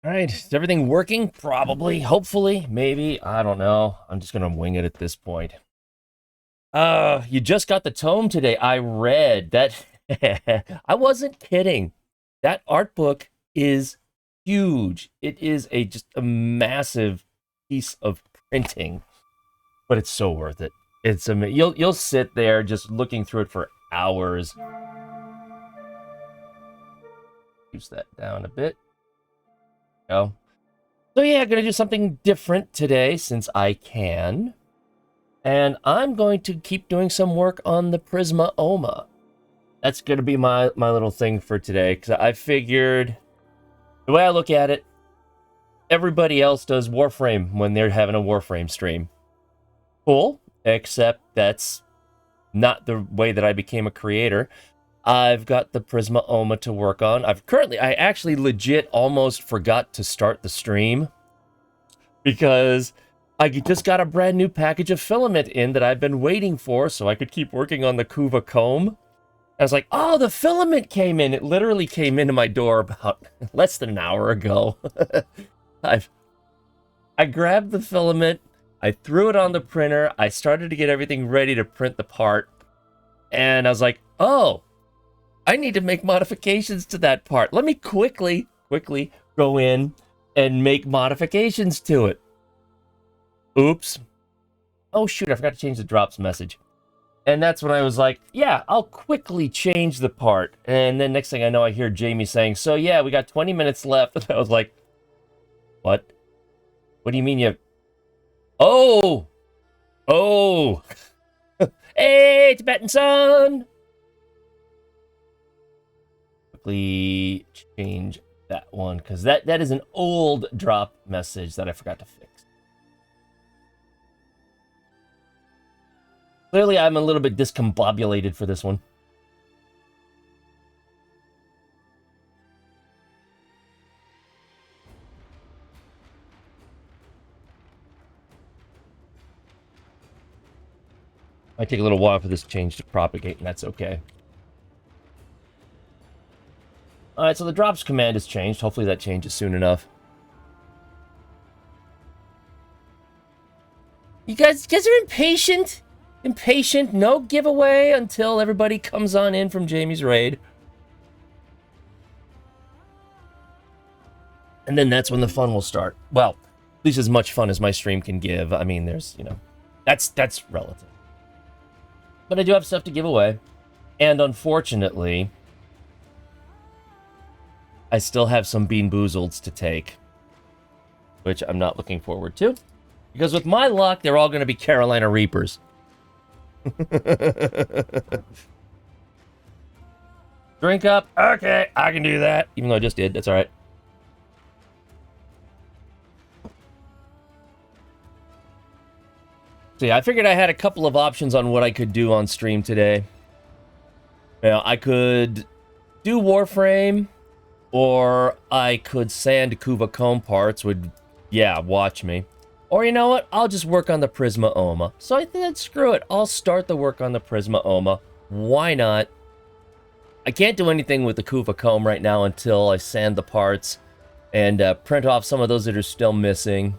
All right, is everything working? Probably, hopefully, maybe. I don't know. I'm just gonna wing it at this point. You just got the tome today. I read that. I wasn't kidding. That art book is huge. It is just a massive piece of printing, but it's so worth it. You'll sit there just looking through it for hours. Use that down a bit. Go. So yeah, gonna do something different today since I can. And I'm going to keep doing some work on the Prisma Oma. That's gonna be my little thing for today, because I figured the way I look at it, everybody else does Warframe when they're having a Warframe stream. Cool, except that's not the way that I became a creator. I've got the Prisma Oma to work on. I actually legit almost forgot to start the stream because I just got a brand new package of filament in that I've been waiting for so I could keep working on the Kuva comb. I was like, oh, the filament came in. It literally came into my door about less than an hour ago. I grabbed the filament, I threw it on the printer, I started to get everything ready to print the part, and I was like, oh, I need to make modifications to that part. Let me quickly go in and make modifications to it. Oops. Oh, shoot, I forgot to change the drops message. And that's when I was like, yeah, I'll quickly change the part. And then next thing I know, I hear Jamie saying, so yeah, we got 20 minutes left. And I was like, what? What do you mean you... Oh! Oh! Hey, Tibetan son! Quickly change that one, because that is an old drop message that I forgot to fix. Clearly, I'm a little bit discombobulated for this one. Might take a little while for this change to propagate, and that's okay. Alright, so the drops command has changed. Hopefully that changes soon enough. You guys are impatient? Impatient? No giveaway until everybody comes on in from Jamie's raid. And then that's when the fun will start. Well, at least as much fun as my stream can give. I mean, there's, that's relative. But I do have stuff to give away. And unfortunately, I still have some Bean Boozleds to take, which I'm not looking forward to. Because with my luck, they're all going to be Carolina Reapers. Drink up. Okay, I can do that. Even though I just did. That's all right. So yeah, I figured I had a couple of options on what I could do on stream today. I could do Warframe, or I could sand Kuva comb parts, watch me. Or you know what? I'll just work on the Prisma Oma. So I think screw it. I'll start the work on the Prisma Oma. Why not? I can't do anything with the Kuva comb right now until I sand the parts and print off some of those that are still missing.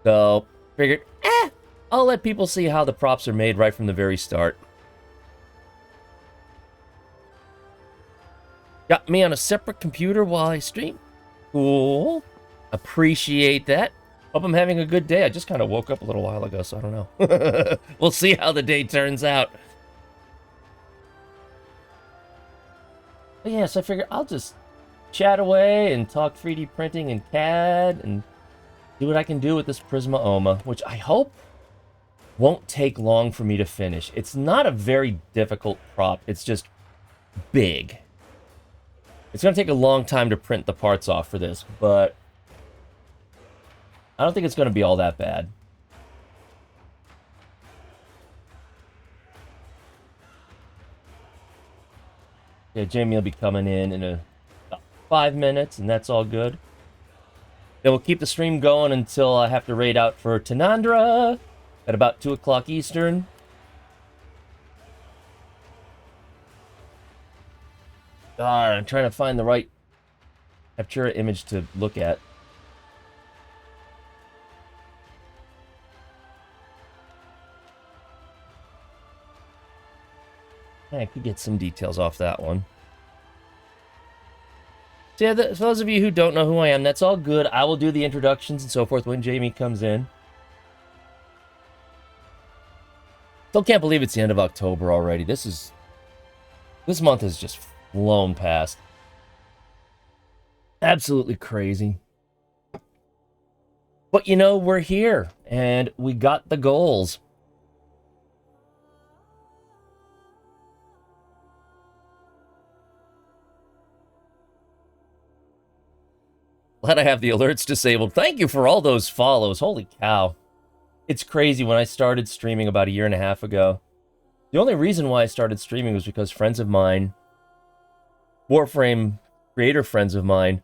So, figured, I'll let people see how the props are made right from the very start. Got me on a separate computer while I stream. Cool. Appreciate that. Hope I'm having a good day. I just kind of woke up a little while ago, so I don't know. We'll see how the day turns out. But yeah, so I figure I'll just chat away and talk 3D printing and CAD and do what I can do with this Prisma Oma, which I hope won't take long for me to finish. It's not a very difficult prop. It's just big. It's going to take a long time to print the parts off for this, but I don't think it's going to be all that bad. Yeah, Jamie will be coming in about 5 minutes, and that's all good. Then we'll keep the stream going until I have to raid out for Tanandra at about 2 o'clock Eastern. I'm trying to find the right capture an image to look at. I could get some details off that one. So yeah, for those of you who don't know who I am, that's all good. I will do the introductions and so forth when Jamie comes in. Still can't believe it's the end of October already. This month has just flown past. Absolutely crazy. But you know, we're here and we got the goals. Glad I have the alerts disabled. Thank you for all those follows. Holy cow. It's crazy. When I started streaming about a year and a half ago, the only reason why I started streaming was because friends of mine, Warframe creator friends of mine,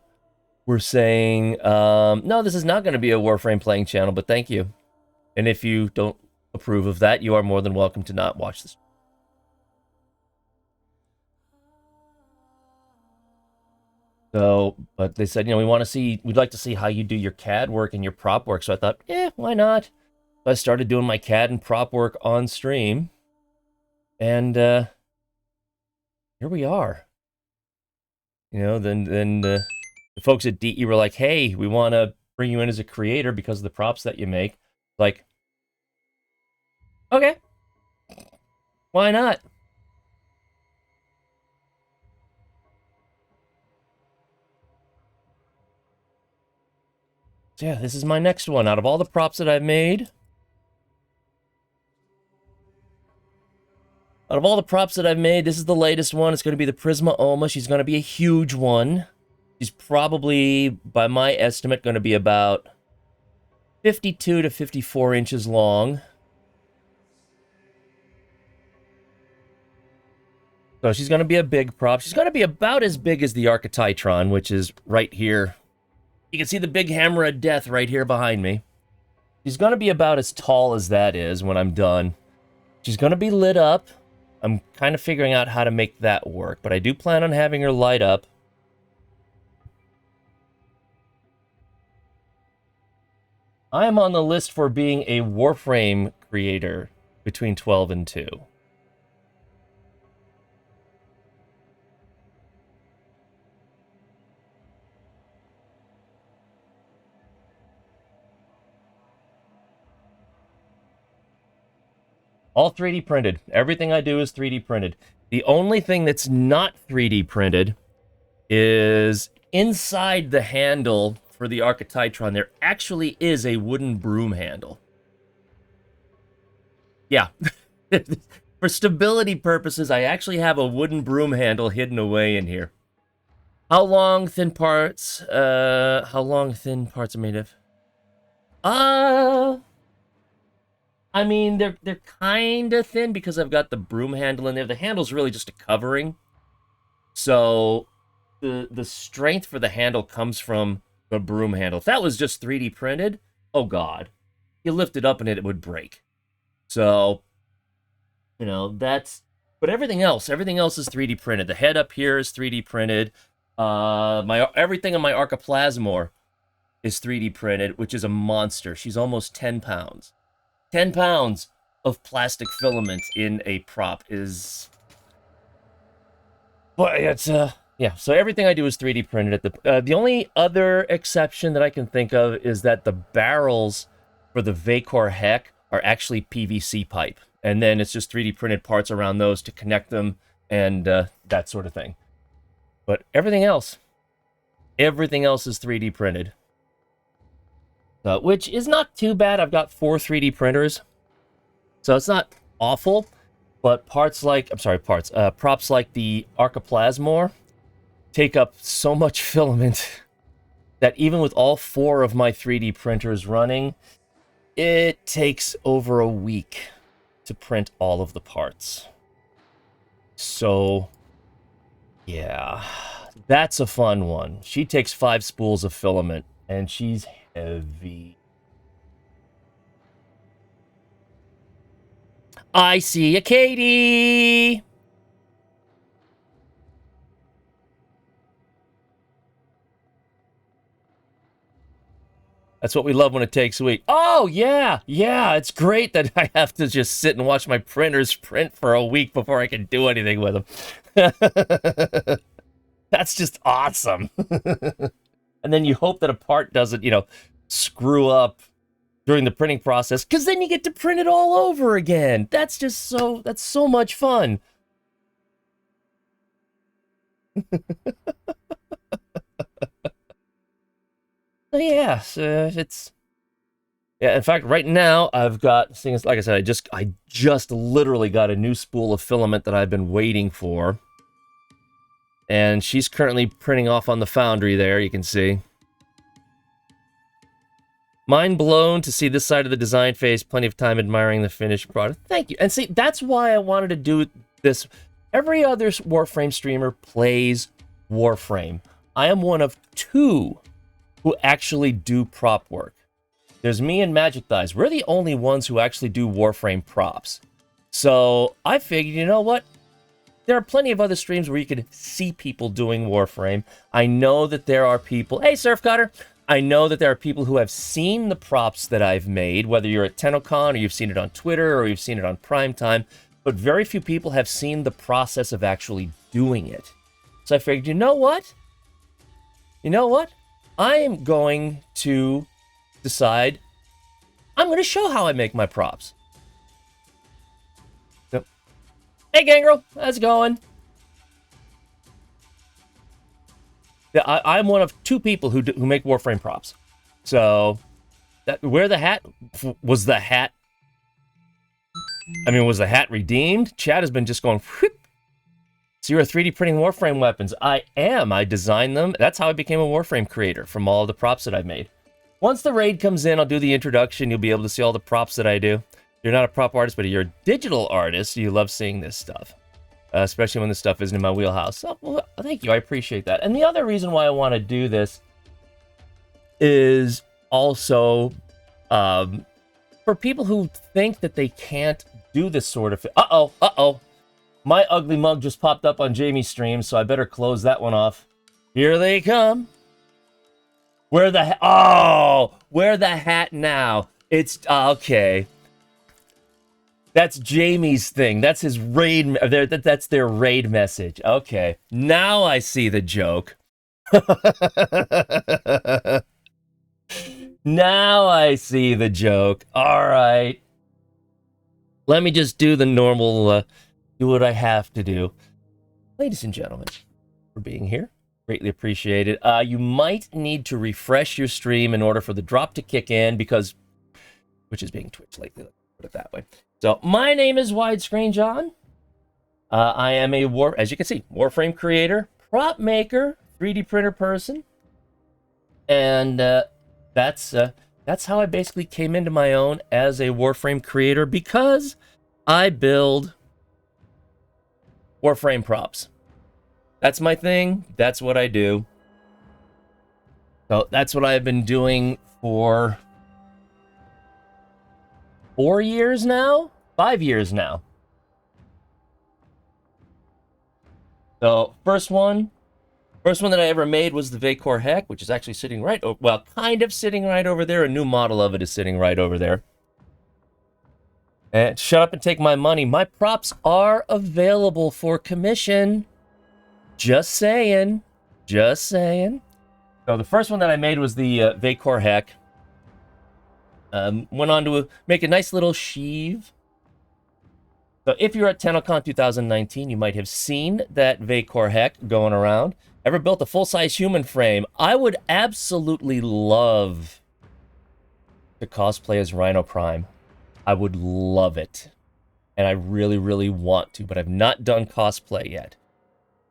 were saying, no, this is not going to be a Warframe playing channel, but thank you. And if you don't approve of that, you are more than welcome to not watch this. So, but they said, you know, we'd like to see how you do your CAD work and your prop work. So I thought, why not? So I started doing my CAD and prop work on stream. And here we are. You know, then the folks at DE were like, hey, we want to bring you in as a creator because of the props that you make. Like, okay, why not? So yeah, this is my next one. Out of all the props that I've made, this is the latest one. It's going to be the Prisma Oma. She's going to be a huge one. She's probably, by my estimate, going to be about 52 to 54 inches long. So she's going to be a big prop. She's going to be about as big as the Archetytron, which is right here. You can see the big hammer of death right here behind me. She's going to be about as tall as that is when I'm done. She's going to be lit up. I'm kind of figuring out how to make that work, but I do plan on having her light up. I am on the list for being a Warframe creator between 12 and 2. All 3D printed. Everything I do is 3D printed. The only thing that's not 3D printed is inside the handle for the Archetytron. There actually is a wooden broom handle. Yeah. For stability purposes, I actually have a wooden broom handle hidden away in here. How long thin parts are made of? I mean, they're kind of thin because I've got the broom handle in there. The handle's really just a covering. So the strength for the handle comes from the broom handle. If that was just 3D printed, oh god. You lift it up and it would break. So, you know, but everything else is 3D printed. The head up here is 3D printed. Everything on my Archiplasmor is 3D printed, which is a monster. She's almost 10 pounds. 10 pounds of plastic filament in a prop is... But it's, yeah, so everything I do is 3D printed. The only other exception that I can think of is that the barrels for the Vacor Heck are actually PVC pipe. And then it's just 3D printed parts around those to connect them and that sort of thing. But everything else is 3D printed. Which is not too bad. I've got 4 3D printers. So it's not awful. But props like the Archiplasmor take up so much filament that even with all 4 of my 3D printers running, it takes over a week to print all of the parts. So, yeah, that's a fun one. She takes 5 spools of filament, and she's heavy. I see you, Katie! That's what we love when it takes a week. Oh, yeah. Yeah, it's great that I have to just sit and watch my printers print for a week before I can do anything with them. That's just awesome. And then you hope that a part doesn't, screw up during the printing process, because then you get to print it all over again. That's so much fun. Yeah, so yeah. In fact, right now I've got things. Like I said, I just literally got a new spool of filament that I've been waiting for, and she's currently printing off on the foundry. There, you can see. Mind blown to see this side of the design phase. Plenty of time admiring the finished product. Thank you. And see, that's why I wanted to do this. Every other Warframe streamer plays Warframe. I am one of two who actually do prop work. There's me and Magic Thighs. We're the only ones who actually do Warframe props. So I figured, you know what? There are plenty of other streams where you can see people doing Warframe. I know that there are people... Hey, Surf Cutter! I know that there are people who have seen the props that I've made, whether you're at TennoCon or you've seen it on Twitter or you've seen it on Primetime, but very few people have seen the process of actually doing it. So I figured, you know what? I am going to decide I'm going to show how I make my props. So, hey, Gangrel, how's it going? Yeah, I'm one of two people who make Warframe props. So, wear the hat. Was the hat redeemed? Chat has been just going, whoop. So you're 3D printing Warframe weapons. I am. I designed them. That's how I became a Warframe creator, from all the props that I've made. Once the raid comes in, I'll do the introduction. You'll be able to see all the props that I do. You're not a prop artist, but you're a digital artist. You love seeing this stuff. Especially when this stuff isn't in my wheelhouse. Oh, well, thank you. I appreciate that. And the other reason why I want to do this is also for people who think that they can't do this sort of thing. Uh-oh. My ugly mug just popped up on Jamie's stream, so I better close that one off. Here they come. Wear the hat now. It's okay. That's Jamie's thing. That's his raid. That's their raid message. Okay, now I see the joke. Now I see the joke. All right. Let me just do the normal, do what I have to do. Ladies and gentlemen, for being here. Greatly appreciated. You might need to refresh your stream in order for the drop to kick in, because, which is being Twitch lately, let's put it that way. So, my name is Widescreen John. I am as you can see, Warframe creator, prop maker, 3D printer person. And that's how I basically came into my own as a Warframe creator, because I build Warframe props. That's my thing. That's what I do. So that's what I've been doing for 4 years now? 5 years now. So first one that I ever made was the Vacor Heck, which is actually sitting right over, well, kind of sitting right over there. A new model of it is sitting right over there. And shut up and take my money. My props are available for commission. Just saying. So the first one that I made was the Vacor Heck. Went on to make a nice little sheave. So if you're at TennoCon 2019, you might have seen that Vacor Heck going around. Ever built a full-size human frame? I would absolutely love to cosplay as Rhino Prime. I would love it. And I really, really want to, but I've not done cosplay yet.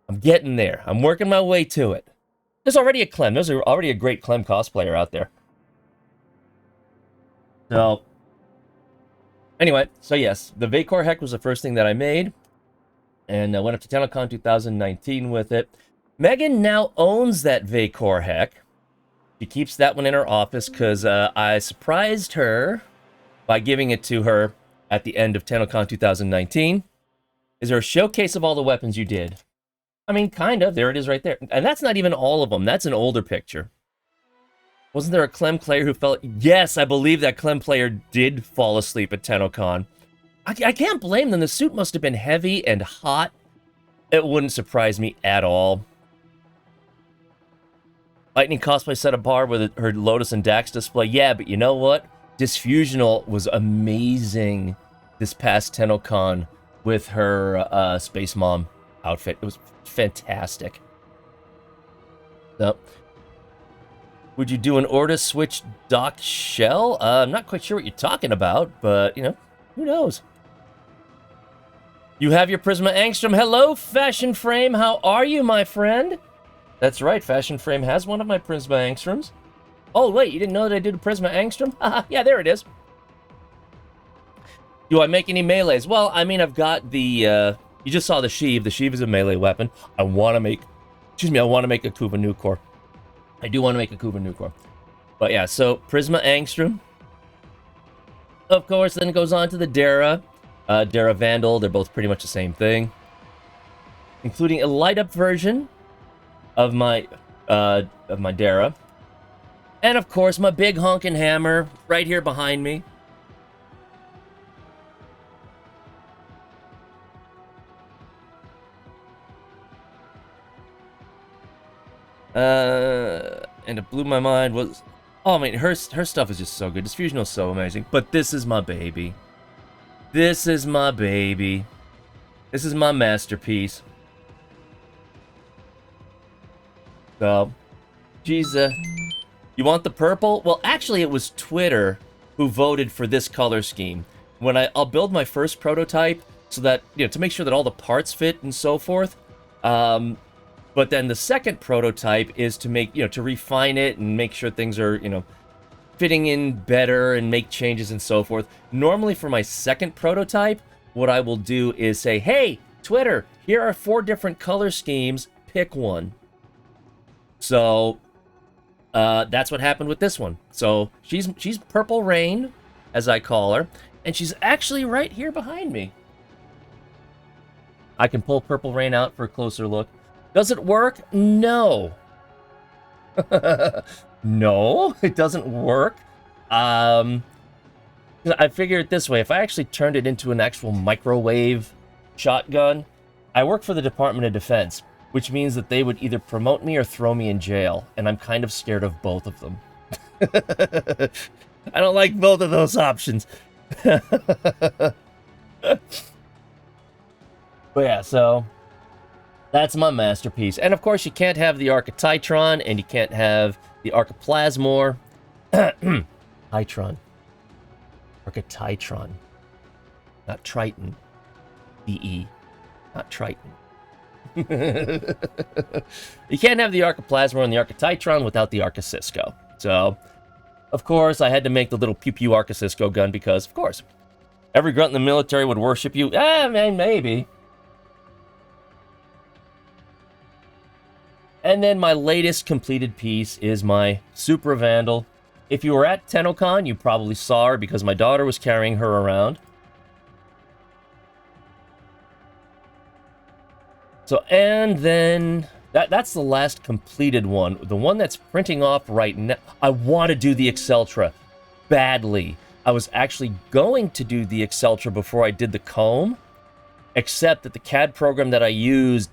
I'm getting there. I'm working my way to it. There's already a Clem. There's already a great Clem cosplayer out there. So, anyway, so yes, the Vacor Heck was the first thing that I made. And I went up to TennoCon 2019 with it. Megan now owns that Vacor Heck. She keeps that one in her office because I surprised her by giving it to her at the end of TennoCon 2019. Is there a showcase of all the weapons you did? I mean, kind of. There it is right there. And that's not even all of them. That's an older picture. Wasn't there a Clem player who fell? Yes, I believe that Clem player did fall asleep at TennoCon. I can't blame them. The suit must have been heavy and hot. It wouldn't surprise me at all. Lightning cosplay set a bar with her Lotus and Dax display. Yeah, but you know what? Disfusional was amazing this past TennoCon with her Space Mom outfit. It was fantastic. So, would you do an Orta switch dock shell? I'm not quite sure what you're talking about, but, you know, who knows? You have your Prisma Angstrom. Hello, Fashion Frame. How are you, my friend? That's right, Fashion Frame has one of my Prisma Angstroms. Oh, wait, you didn't know that I did a Prisma Angstrom? Haha, yeah, there it is. Do I make any melees? Well, I mean, I've got the, you just saw the Sheev. The Sheev is a melee weapon. I want to make a Kuva Nucor. I do want to make a Kuva Nucor. But yeah, so Prisma Angstrom. Of course, then it goes on to the Dara. Dara Vandal, they're both pretty much the same thing. Including a light-up version of my Dara. And of course, my big honkin' hammer right here behind me. And it blew my mind was... Oh, I mean, her stuff is just so good. Disfusional is so amazing. But this is my baby. This is my baby. This is my masterpiece. So, geez, you want the purple? Well, actually, it was Twitter who voted for this color scheme. When I'll build my first prototype so that, you know, to make sure that all the parts fit and so forth. But then the second prototype is to make, you know, to refine it and make sure things are, you know, fitting in better and make changes and so forth. Normally for my second prototype, what I will do is say, hey, Twitter, here are 4 different color schemes, pick one. So, that's what happened with this one. So, she's Purple Rain, as I call her, and she's actually right here behind me. I can pull Purple Rain out for a closer look. Does it work? No. No, it doesn't work. I figure it this way. If I actually turned it into an actual microwave shotgun, I work for the Department of Defense, which means that they would either promote me or throw me in jail, and I'm kind of scared of both of them. I don't like both of those options. But yeah, so... that's my masterpiece. And of course, you can't have the Archititron, and you can't have the Archiplasmor. Titron. Archititron. Not Triton. DE. Not Triton. You can't have the Archiplasmor and the Archititron without the Archicisco. So, of course, I had to make the little pew-pew Archicisco gun because, of course, every grunt in the military would worship you. Man, maybe. And then my latest completed piece is my Super Vandal. If you were at TennoCon, you probably saw her because my daughter was carrying her around. So, and then... That's the last completed one. The one that's printing off right now... I want to do the Exceltra badly. I was actually going to do the Exceltra before I did the comb, except that the CAD program that I used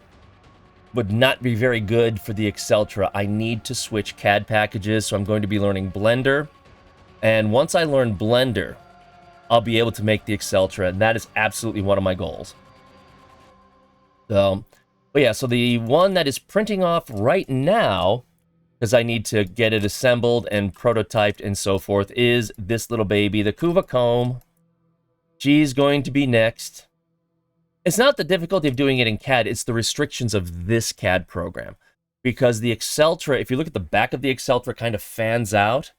would not be very good for the Exceltra. I need to switch CAD packages, so I'm going to be learning Blender. And once I learn Blender, I'll be able to make the Exceltra, and that is absolutely one of my goals. So, but yeah, so the one that is printing off right now, because I need to get it assembled and prototyped and so forth, is this little baby, the Kuva Comb. She's going to be next. It's not the difficulty of doing it in CAD, it's the restrictions of this CAD program. Because the Exceltra, if you look at the back of the Exceltra, kind of fans out.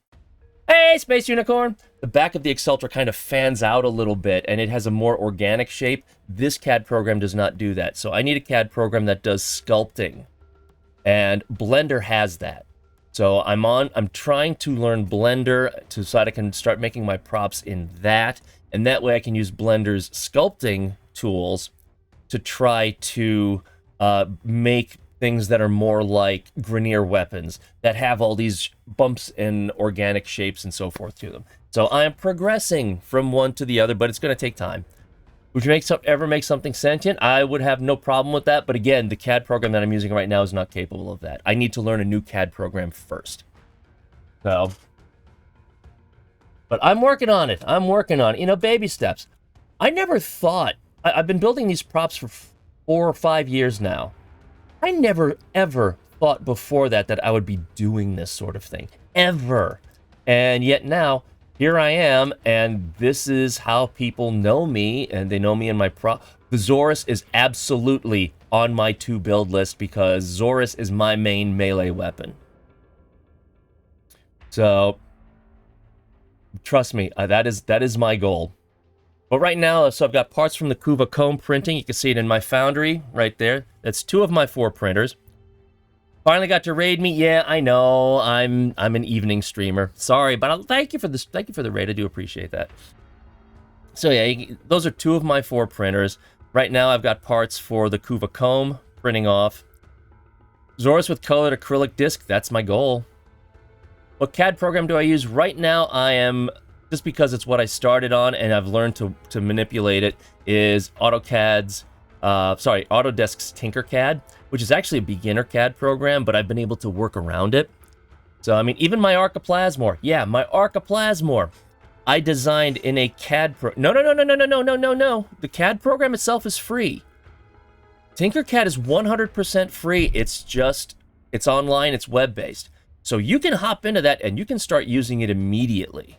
Hey, Space Unicorn! The back of the Exceltra kind of fans out a little bit, and it has a more organic shape. This CAD program does not do that. So I need a CAD program that does sculpting. And Blender has that. So I'm trying to learn Blender so that I can start making my props in that. And that way I can use Blender's sculpting tools to try to make things that are more like Grineer weapons that have all these bumps and organic shapes and so forth to them. So I'm progressing from one to the other, but it's going to take time. Would you ever make something sentient? I would have no problem with that, but again, the CAD program that I'm using right now is not capable of that. I need to learn a new CAD program first. So, but I'm working on it. I'm working on it. You know, baby steps. I never thought... I've been building these props for 4 or 5 years now. I never, ever thought before that I would be doing this sort of thing. Ever. And yet now, here I am, and this is how people know me, and they know me in my prop. The Zorus is absolutely on my to-build list because Zorus is my main melee weapon. So, trust me, that is my goal. But right now, so I've got parts from the Kuva Comb printing. You can see it in my foundry right there. That's 2 of my 4 printers. Finally got to raid me. Yeah, I know. I'm an evening streamer. Sorry, but thank you for this. Thank you for the raid. I do appreciate that. So yeah, those are 2 of my 4 printers. Right now, I've got parts for the Kuva Comb printing off. Zorus with colored acrylic disc. That's my goal. What CAD program do I use? Right now, I am, just because it's what I started on and I've learned to manipulate it, is Autodesk's Tinkercad, which is actually a beginner CAD program, but I've been able to work around it. So, I mean, even my Archiplasmor. Yeah, my Archiplasmor. I designed in a CAD No. The CAD program itself is free. Tinkercad is 100% free. It's online, it's web-based. So you can hop into that and you can start using it immediately.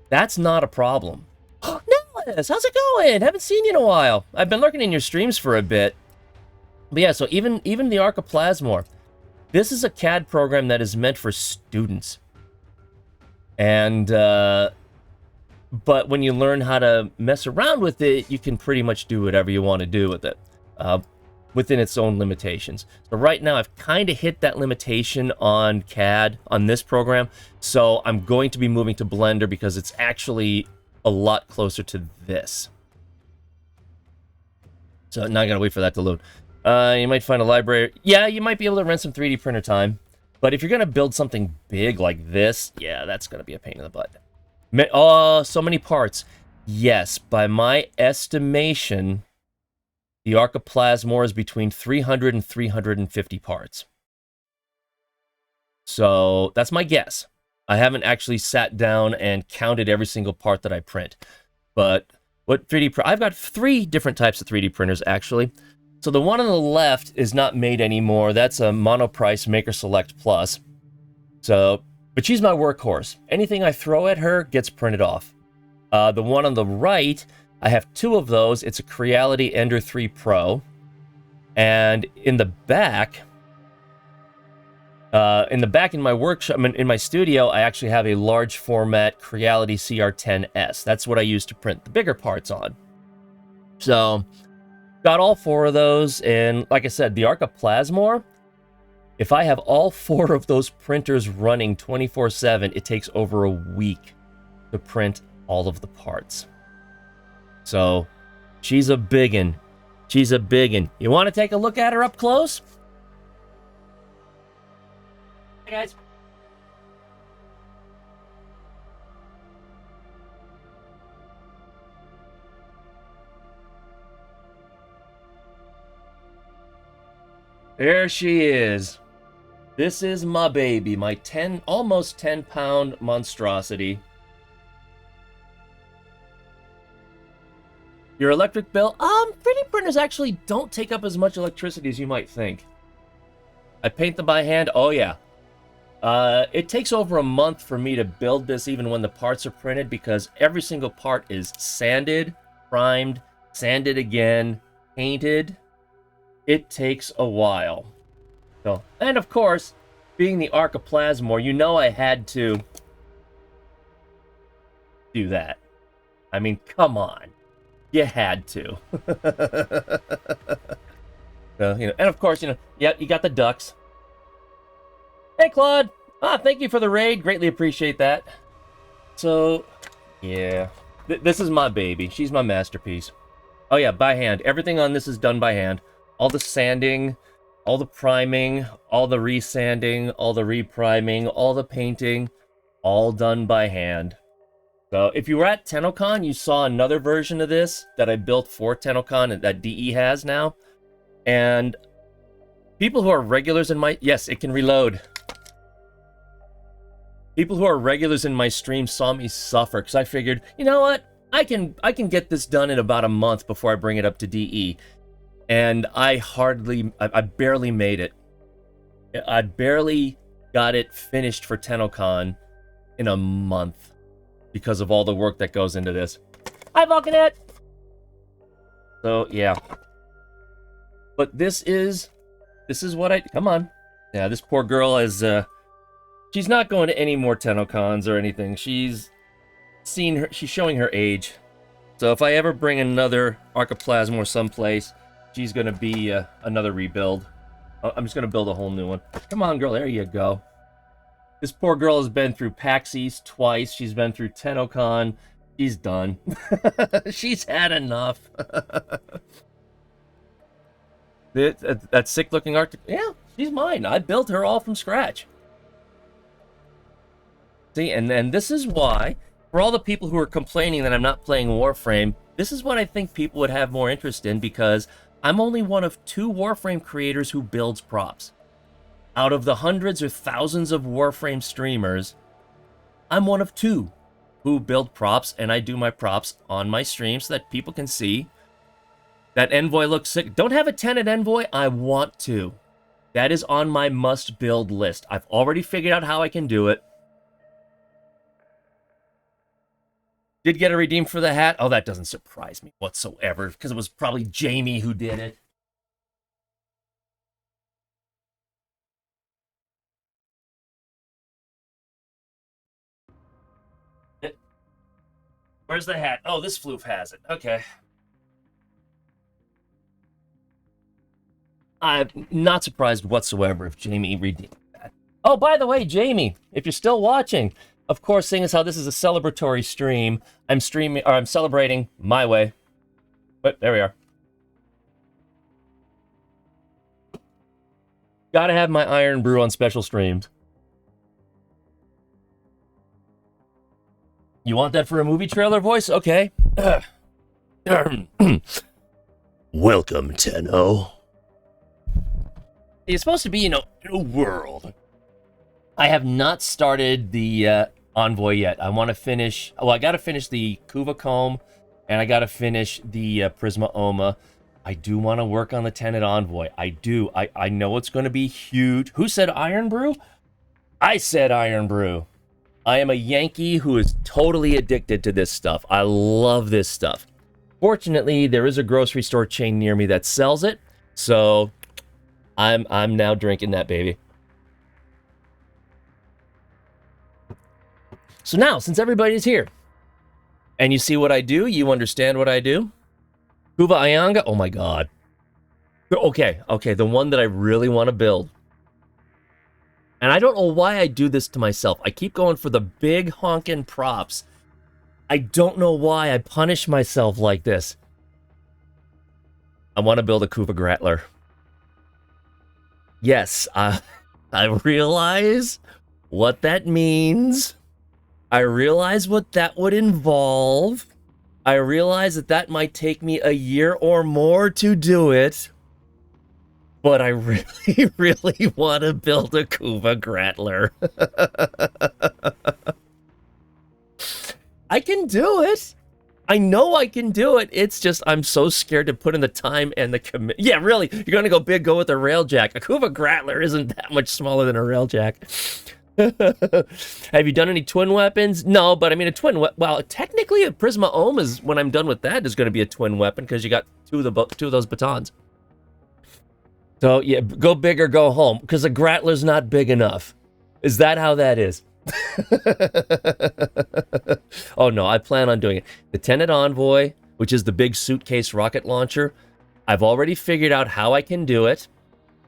That's not a problem. Oh, Nicholas, how's it going? Haven't seen you in a while. I've been lurking in your streams for a bit. But yeah, so even the Archiplasmor, this is a CAD program that is meant for students. And, but when you learn how to mess around with it, you can pretty much do whatever you want to do with it. Within its own limitations. So right now, I've kind of hit that limitation on CAD, on this program, so I'm going to be moving to Blender because it's actually a lot closer to this. So now I gotta wait for that to load. You might find a library. Yeah, you might be able to rent some 3D printer time, but if you're gonna build something big like this, yeah, that's gonna be a pain in the butt. Oh, so many parts. Yes, by my estimation, the Archiplasmor is between 300 and 350 parts. So that's my guess. I haven't actually sat down and counted every single part that I print. But what 3D I've got 3 different types of 3D printers, actually. So the one on the left is not made anymore. That's a Monoprice Maker Select Plus. So, but she's my workhorse. Anything I throw at her gets printed off. The one on the right, I have 2 of those. It's a Creality Ender 3 Pro. And in the back in my workshop, in my studio, I actually have a large format Creality CR10S. That's what I use to print the bigger parts on. So, got all 4 of those. And like I said, the Archiplasmor, if I have all 4 of those printers running 24/7, it takes over a week to print all of the parts. So, she's a biggin'. She's a biggin'. You want to take a look at her up close? Hey, guys. There she is. This is my baby, my almost 10-pound monstrosity. Your electric bill? 3D printers actually don't take up as much electricity as you might think. I paint them by hand? Oh, yeah. It takes over a month for me to build this even when the parts are printed because every single part is sanded, primed, sanded again, painted. It takes a while. So, and of course, being the Archiplasmor, you know I had to do that. I mean, come on. You had to. So, you know, and of course, you know, yeah, you got the ducks. Hey, Claude. Thank you for the raid. Greatly appreciate that. So, yeah. This is my baby. She's my masterpiece. Oh, yeah, by hand. Everything on this is done by hand. All the sanding, All the priming, all the resanding, all the repriming, all the painting, all done by hand. So if you were at TennoCon, you saw another version of this that I built for TennoCon and that DE has now. And people who are regulars in my... Yes, it can reload. People who are regulars in my stream saw me suffer because I figured, you know what? I can get this done in about a month before I bring it up to DE. And I barely made it. I barely got it finished for TennoCon in a month because of all the work that goes into this. Hi, Vulcanet! So, yeah. But this is what I... Come on. Yeah, this poor girl is... she's not going to any more TennoCons or anything. She's showing her age. So if I ever bring another Archiplasm or someplace, she's going to be another rebuild. I'm just going to build a whole new one. Come on, girl. There you go. This poor girl has been through PAX East twice. She's been through TennoCon. She's done. She's had enough. That sick-looking art... Yeah, she's mine. I built her all from scratch. See, and this is why, for all the people who are complaining that I'm not playing Warframe, this is what I think people would have more interest in, because I'm only one of 2 Warframe creators who builds props. Out of the hundreds or thousands of Warframe streamers, I'm one of 2 who build props, and I do my props on my stream so that people can see. That Envoy looks sick. Don't have a 10 at Envoy? I want to. That is on my must-build list. I've already figured out how I can do it. Did get a redeem for the hat? Oh, that doesn't surprise me whatsoever, because it was probably Jamie who did it. Where's the hat? Oh, this floof has it. Okay. I'm not surprised whatsoever if Jamie redeemed that. Oh, by the way, Jamie, if you're still watching, of course, seeing as how this is a celebratory stream, I'm celebrating my way. But there we are. Gotta have my Iron Brew on special streams. You want that for a movie trailer voice? Okay. Welcome, Tenno. It's supposed to be, new world. I have not started the Envoy yet. I want to finish... Well, I got to finish the Kuva Comb, and I got to finish the Prisma Oma. I do want to work on the Tenet Envoy. I do. I know it's going to be huge. Who said Iron Brew? I said Iron Brew. I am a Yankee who is totally addicted to this stuff. I love this stuff. Fortunately, there is a grocery store chain near me that sells it, so I'm now drinking that baby. So now, since everybody's here, and you see what I do, you understand what I do. Kuva Ayanga, oh my god. Okay, the one that I really want to build. And I don't know why I do this to myself. I keep going for the big honkin' props. I don't know why I punish myself like this. I want to build a Kuva Grattler. Yes, I realize what that means. I realize what that would involve. I realize that might take me a year or more to do it. But I really, really want to build a Kuva Grattler. I can do it. I know I can do it. It's just I'm so scared to put in the time and the commit. Yeah, really. You're going to go big, go with a Railjack. A Kuva Grattler isn't that much smaller than a Railjack. Have you done any twin weapons? No, but I mean a twin weapon. Well, technically a Prisma Ohm is, when I'm done with that, is going to be a twin weapon because you got two of those batons. So, yeah, go big or go home, because a Grattler's not big enough. Is that how that is? Oh, no, I plan on doing it. The Tenet Envoy, which is the big suitcase rocket launcher, I've already figured out how I can do it,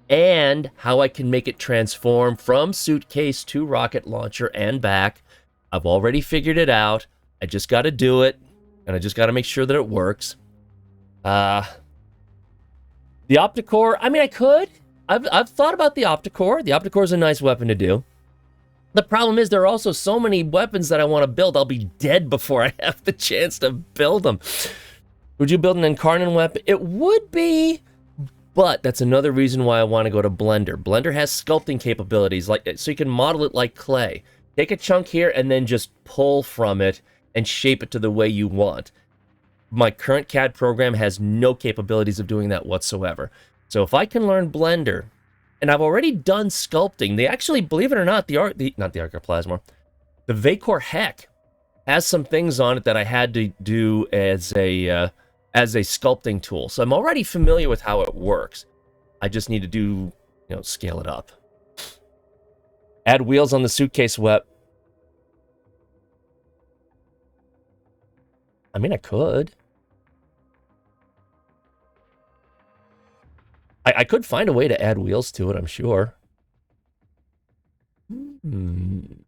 and how I can make it transform from suitcase to rocket launcher and back. I've already figured it out. I just got to do it, and I just got to make sure that it works. The Opticore, I mean, I could. I've thought about the Opticore. The Opticore is a nice weapon to do. The problem is there are also so many weapons that I want to build. I'll be dead before I have the chance to build them. Would you build an Incarnate weapon? It would be, but that's another reason why I want to go to Blender. Blender has sculpting capabilities, so you can model it like clay. Take a chunk here and then just pull from it and shape it to the way you want. My current CAD program has no capabilities of doing that whatsoever. So if I can learn Blender, and I've already done sculpting, they actually, believe it or not, not the Archiplasma, the Vacor Heck has some things on it that I had to do as a sculpting tool. So I'm already familiar with how it works. I just need to scale it up. Add wheels on the suitcase web. I mean, I could. I could find a way to add wheels to it, I'm sure. Maybe.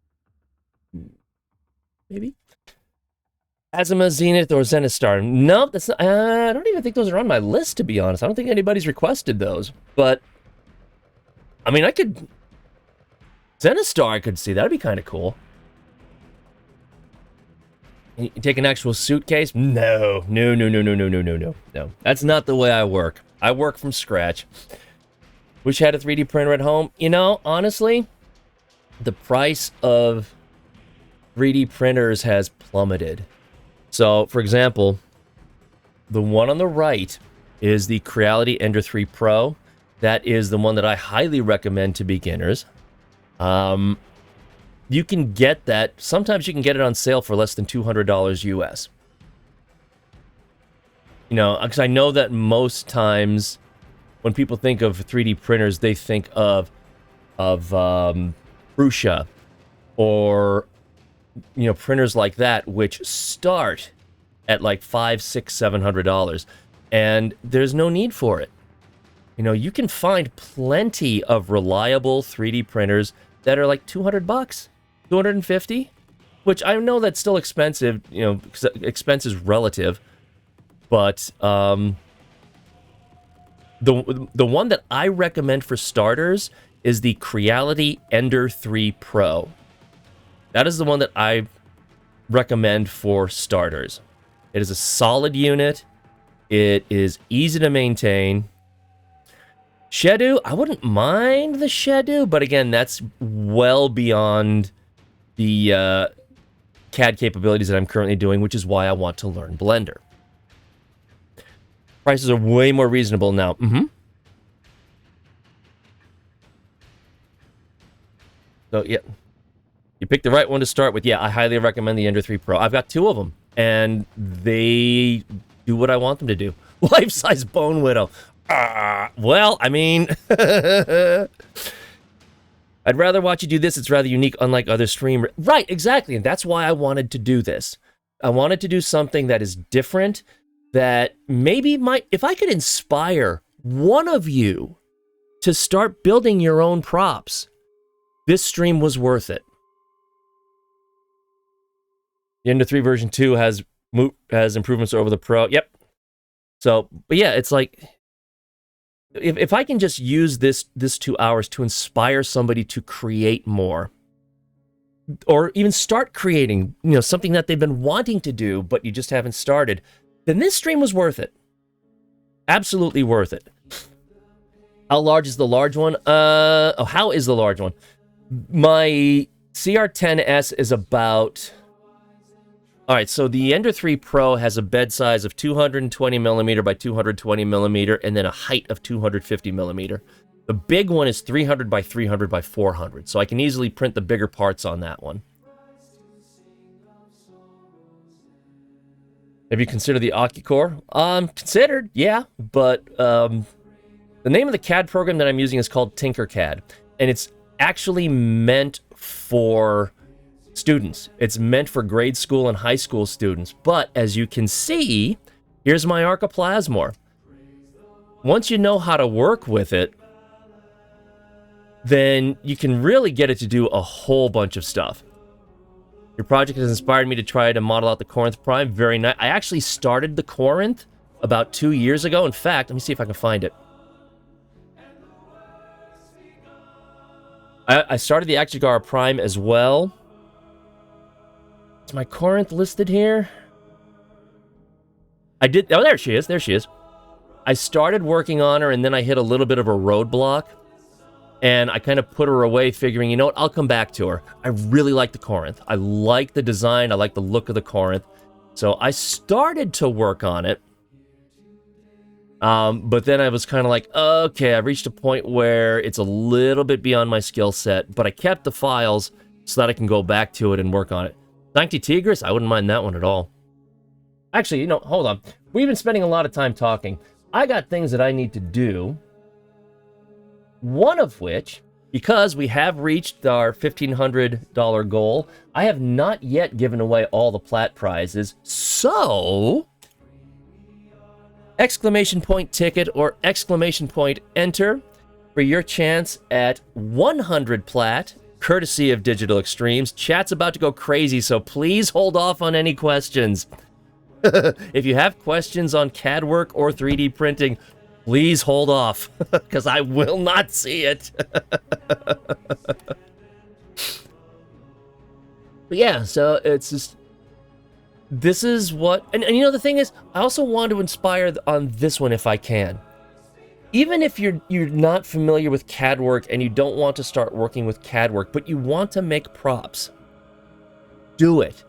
Azima, Zenith, or Zenistar. Nope, that's not, I don't even think those are on my list, to be honest. I don't think anybody's requested those. But, I mean, I could... Zenistar, I could see. That'd be kind of cool. You take an actual suitcase? No. No. That's not the way I work. I work from scratch. Wish I had a 3D printer at home. You know, honestly, the price of 3D printers has plummeted. So, for example, the one on the right is the Creality Ender 3 Pro. That is the one that I highly recommend to beginners. You can get that. Sometimes you can get it on sale for less than $200 US. You know, because I know that most times when people think of 3D printers, they think of Prusa or, printers like that, which start at like $500, $600, $700, and there's no need for it. You can find plenty of reliable 3D printers that are like $200, $250, which I know that's still expensive. Because expense is relative. But the one that I recommend for starters is the Creality Ender 3 Pro. That is the one that I recommend for starters. It is a solid unit. It is easy to maintain. Shedu, I wouldn't mind the Shedu, but again, that's well beyond the CAD capabilities that I'm currently doing, which is why I want to learn Blender. Prices are way more reasonable now. So, yeah. You picked the right one to start with. Yeah, I highly recommend the Ender 3 Pro. I've got 2 of them, and they do what I want them to do. Life-size Bone Widow. Well, I mean... I'd rather watch you do this. It's rather unique, unlike other streamers. Right, exactly, and that's why I wanted to do this. I wanted to do something that is different, that maybe might, if I could inspire one of you to start building your own props, this stream was worth it. The Ender 3 version 2 has improvements over the Pro. Yep. So, but yeah, it's like, if I can just use this 2 hours to inspire somebody to create more, or even start creating, something that they've been wanting to do, but you just haven't started, then this stream was worth it. Absolutely worth it. How large is the large one? How is the large one? My CR10S is about... Alright, so the Ender 3 Pro has a bed size of 220mm by 220mm, and then a height of 250mm. The big one is 300 by 300 by 400, so I can easily print the bigger parts on that one. Have you considered the Occucore? Considered, yeah, but the name of the CAD program that I'm using is called Tinkercad, and it's actually meant for students. It's meant for grade school and high school students, but as you can see, here's my Archiplasmor. Once you know how to work with it, then you can really get it to do a whole bunch of stuff. Your project has inspired me to try to model out the Corinth Prime. Very nice. I actually started the Corinth about 2 years ago. In fact, let me see if I can find it. I started the Akjagara Prime as well. Is my Corinth listed here? I did. Oh, there she is. There she is. I started working on her, and then I hit a little bit of a roadblock. And I kind of put her away, figuring, you know what, I'll come back to her. I really like the Corinth. I like the design. I like the look of the Corinth. So I started to work on it. But then I was kind of like, okay, I've reached a point where it's a little bit beyond my skill set. But I kept the files so that I can go back to it and work on it. Sancti Tigris, I wouldn't mind that one at all. Actually, you know, hold on. We've been spending a lot of time talking. I got things that I need to do. One of which, because we have reached our $1,500 goal, I have not yet given away all the plat prizes. So, exclamation point ticket or exclamation point enter for your chance at 100 plat, courtesy of Digital Extremes. Chat's about to go crazy, so please hold off on any questions. If you have questions on CAD work or 3D printing, please hold off, because I will not see it. But yeah, so it's just... This is what... And you know, the thing is, I also want to inspire on this one if I can. Even if you're not familiar with CAD work and you don't want to start working with CAD work, but you want to make props, do it.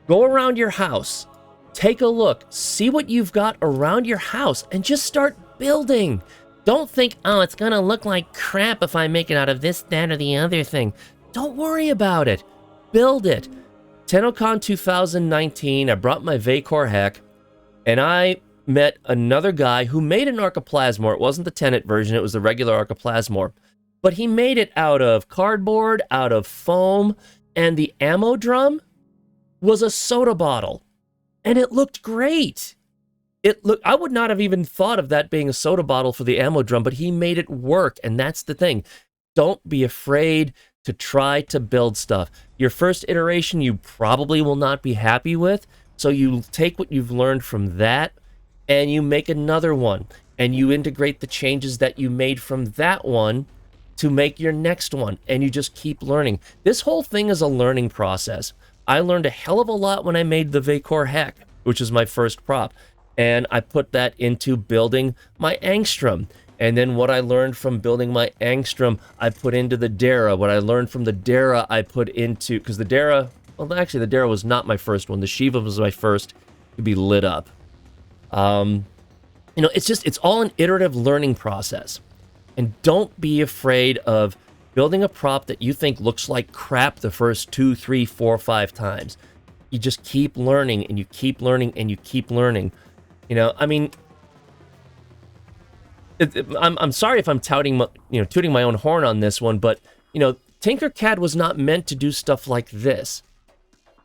Go around your house. Take a look, see what you've got around your house, and just start building. Don't think, oh, it's gonna look like crap if I make it out of this, that, or the other thing. Don't worry about it. Build it. TennoCon 2019, I brought my Vacor Heck, and I met another guy who made an Archiplasmor. It wasn't the Tenet version, it was the regular Archiplasmor. But he made it out of cardboard, out of foam, and the ammo drum was a soda bottle. And it looked great. I would not have even thought of that being a soda bottle for the ammo drum, but he made it work, and that's the thing. Don't be afraid to try to build stuff. Your first iteration you probably will not be happy with, so you take what you've learned from that, and you make another one, and you integrate the changes that you made from that one to make your next one, and you just keep learning. This whole thing is a learning process. I learned a hell of a lot when I made the Vacor Heck, which is my first prop. And I put that into building my Angstrom. And then what I learned from building my Angstrom, I put into the Dara. What I learned from the Dara, I put into... Because the Dara... Well, actually, the Dara was not my first one. The Shiva was my first to be lit up. You know, it's all an iterative learning process. And don't be afraid of building a prop that you think looks like crap the first 2, 3, 4, 5 times. You just keep learning, and you keep learning, and you keep learning. You know, I mean, I'm sorry if I'm tooting my own horn on this one, but, you know, Tinkercad was not meant to do stuff like this.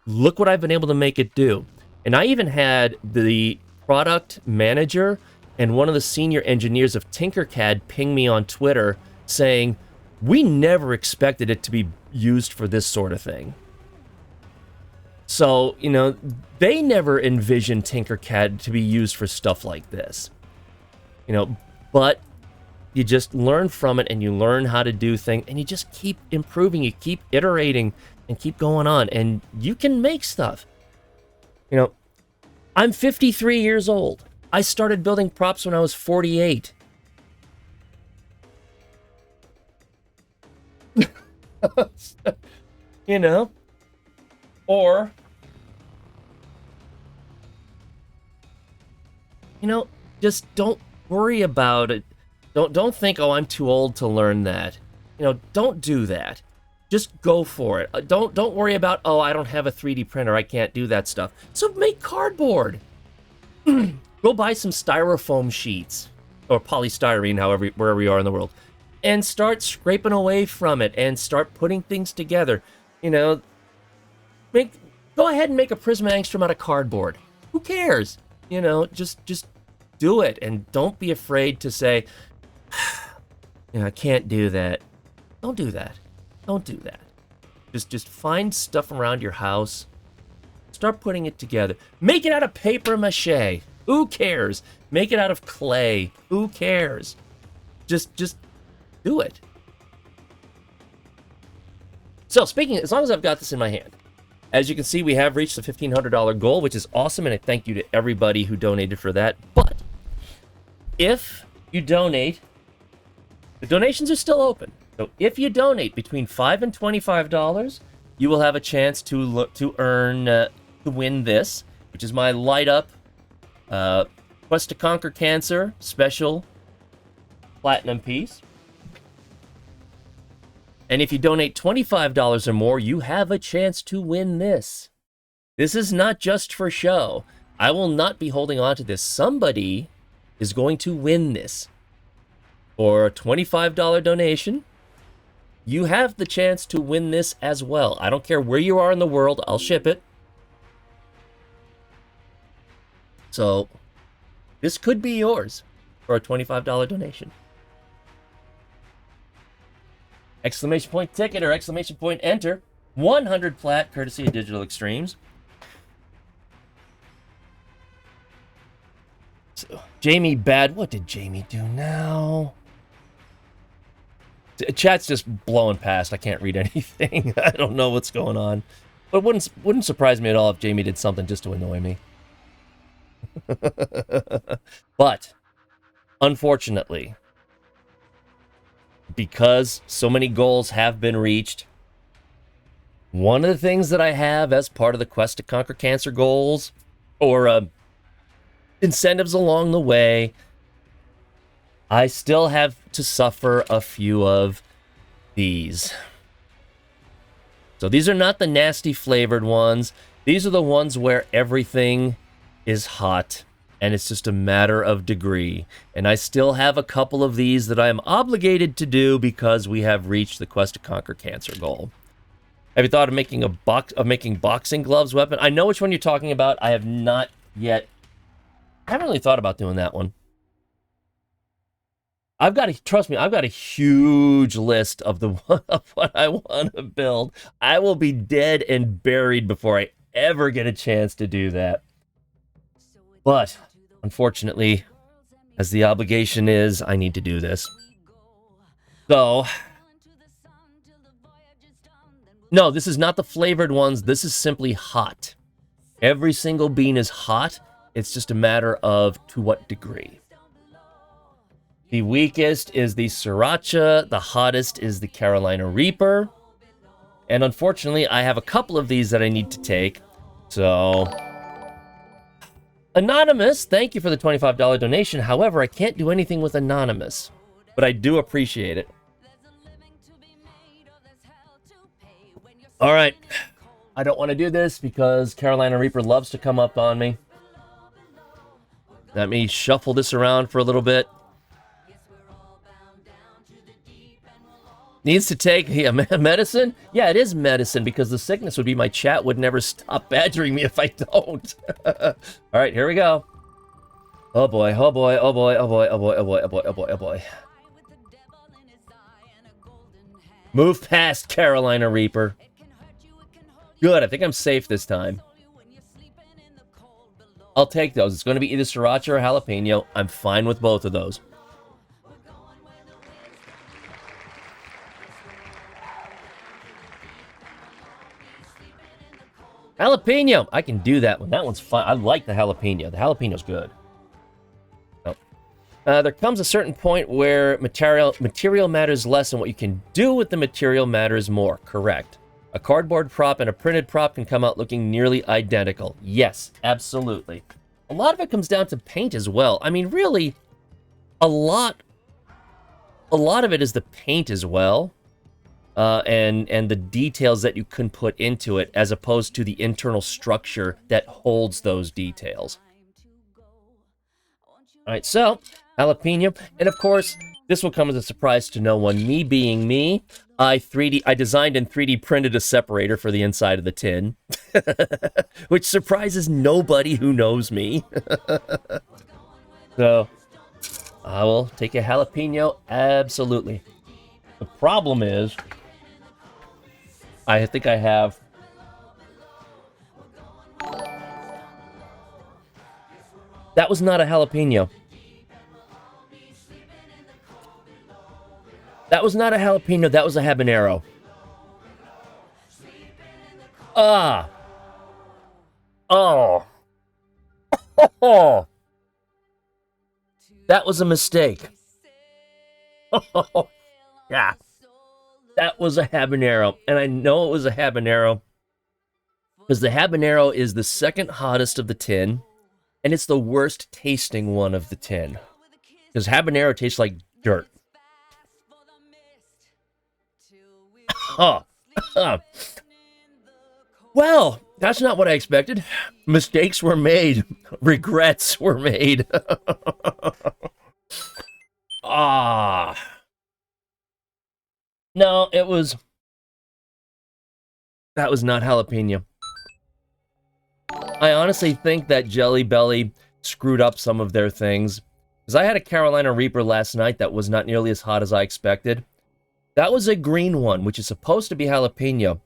Look what I've been able to make it do. And I even had the product manager and one of the senior engineers of Tinkercad ping me on Twitter saying, we never expected it to be used for this sort of thing. So, you know, they never envisioned Tinkercad to be used for stuff like this. You know, but you just learn from it, and you learn how to do things, and you just keep improving, you keep iterating, and keep going on, and you can make stuff. You know, I'm 53 years old. I started building props when I was 48. You know, or, you know, just don't worry about it. Don't think, oh, I'm too old to learn that. You know, don't do that. Just go for it. Don't worry about, oh, I don't have a 3D printer, I can't do that stuff. So make cardboard. Go buy some styrofoam sheets or polystyrene, wherever you are in the world, and start scraping away from it and start putting things together. You know, go ahead and make a Prisma Angstrom out of cardboard. Who cares? You know, just do it, and don't be afraid to say, you know, I can't do that. Don't do that. Don't do that. Just find stuff around your house. Start putting it together. Make it out of paper mache. Who cares? Make it out of clay. Who cares? Just do it. So, speaking, as long as I've got this in my hand, as you can see, we have reached the $1,500 goal, which is awesome, and I thank you to everybody who donated for that. But if you donate, the donations are still open. So if you donate between $5 and $25, you will have a chance to win this, which is my Light Up Quest to Conquer Cancer special platinum piece. And if you donate $25 or more, you have a chance to win this. This is not just for show. I will not be holding on to this. Somebody is going to win this. For a $25 donation, you have the chance to win this as well. I don't care where you are in the world, I'll ship it. So, this could be yours for a $25 donation. Exclamation point ticket or exclamation point enter. 100 plat, courtesy of Digital Extremes. So, Jamie Bad. What did Jamie do now? Chat's just blowing past. I can't read anything. I don't know what's going on. But it wouldn't surprise me at all if Jamie did something just to annoy me. But, unfortunately, because so many goals have been reached, one of the things that I have as part of the Quest to Conquer Cancer goals, or incentives along the way, I still have to suffer a few of these. So these are not the nasty flavored ones. These are the ones where everything is hot and it's just a matter of degree. And I still have a couple of these that I am obligated to do because we have reached the Quest to Conquer Cancer goal. Have you thought of making making boxing gloves weapon? I know which one you're talking about. I have not yet. I haven't really thought about doing that one. Trust me, I've got a huge list of what I want to build. I will be dead and buried before I ever get a chance to do that. But, unfortunately, as the obligation is, I need to do this. So, no, this is not the flavored ones. This is simply hot. Every single bean is hot. It's just a matter of to what degree. The weakest is the Sriracha. The hottest is the Carolina Reaper. And unfortunately, I have a couple of these that I need to take. So, Anonymous, thank you for the $25 donation. However, I can't do anything with Anonymous, but I do appreciate it. All right. I don't want to do this because Carolina Reaper loves to come up on me. Let me shuffle this around for a little bit. Needs to take medicine? Yeah, it is medicine because the sickness would be my chat would never stop badgering me if I don't. All right, here we go. Oh boy, oh boy, oh boy, oh boy, oh boy, oh boy, oh boy, oh boy, oh boy. Move past Carolina Reaper. Good, I think I'm safe this time. I'll take those. It's going to be either Sriracha or jalapeno. I'm fine with both of those. Jalapeno! I can do that one. That one's fun. I like the jalapeno. The jalapeno's good. Oh. There comes a certain point where material matters less and what you can do with the material matters more. Correct. A cardboard prop and a printed prop can come out looking nearly identical. Yes, absolutely. A lot of it comes down to paint as well. I mean, really, a lot of it is the paint as well. And the details that you can put into it as opposed to the internal structure that holds those details. All right, so jalapeno, and of course, this will come as a surprise to no one. Me being me, I designed and 3D printed a separator for the inside of the tin, which surprises nobody who knows me. So, I will take a jalapeno, absolutely. The problem is, I think I have... That was not a jalapeno. That was not a jalapeno, that was a habanero. Ah. Oh. Oh. That was a mistake. Oh, yeah. That was a habanero. And I know it was a habanero because the habanero is the second hottest of the tin, and it's the worst tasting one of the tin. Because habanero tastes like dirt. Oh. Well, that's not what I expected. Mistakes were made. Regrets were made. Ah. No, it was... That was not jalapeno. I honestly think that Jelly Belly screwed up some of their things. Because I had a Carolina Reaper last night that was not nearly as hot as I expected. That was a green one, which is supposed to be jalapeno.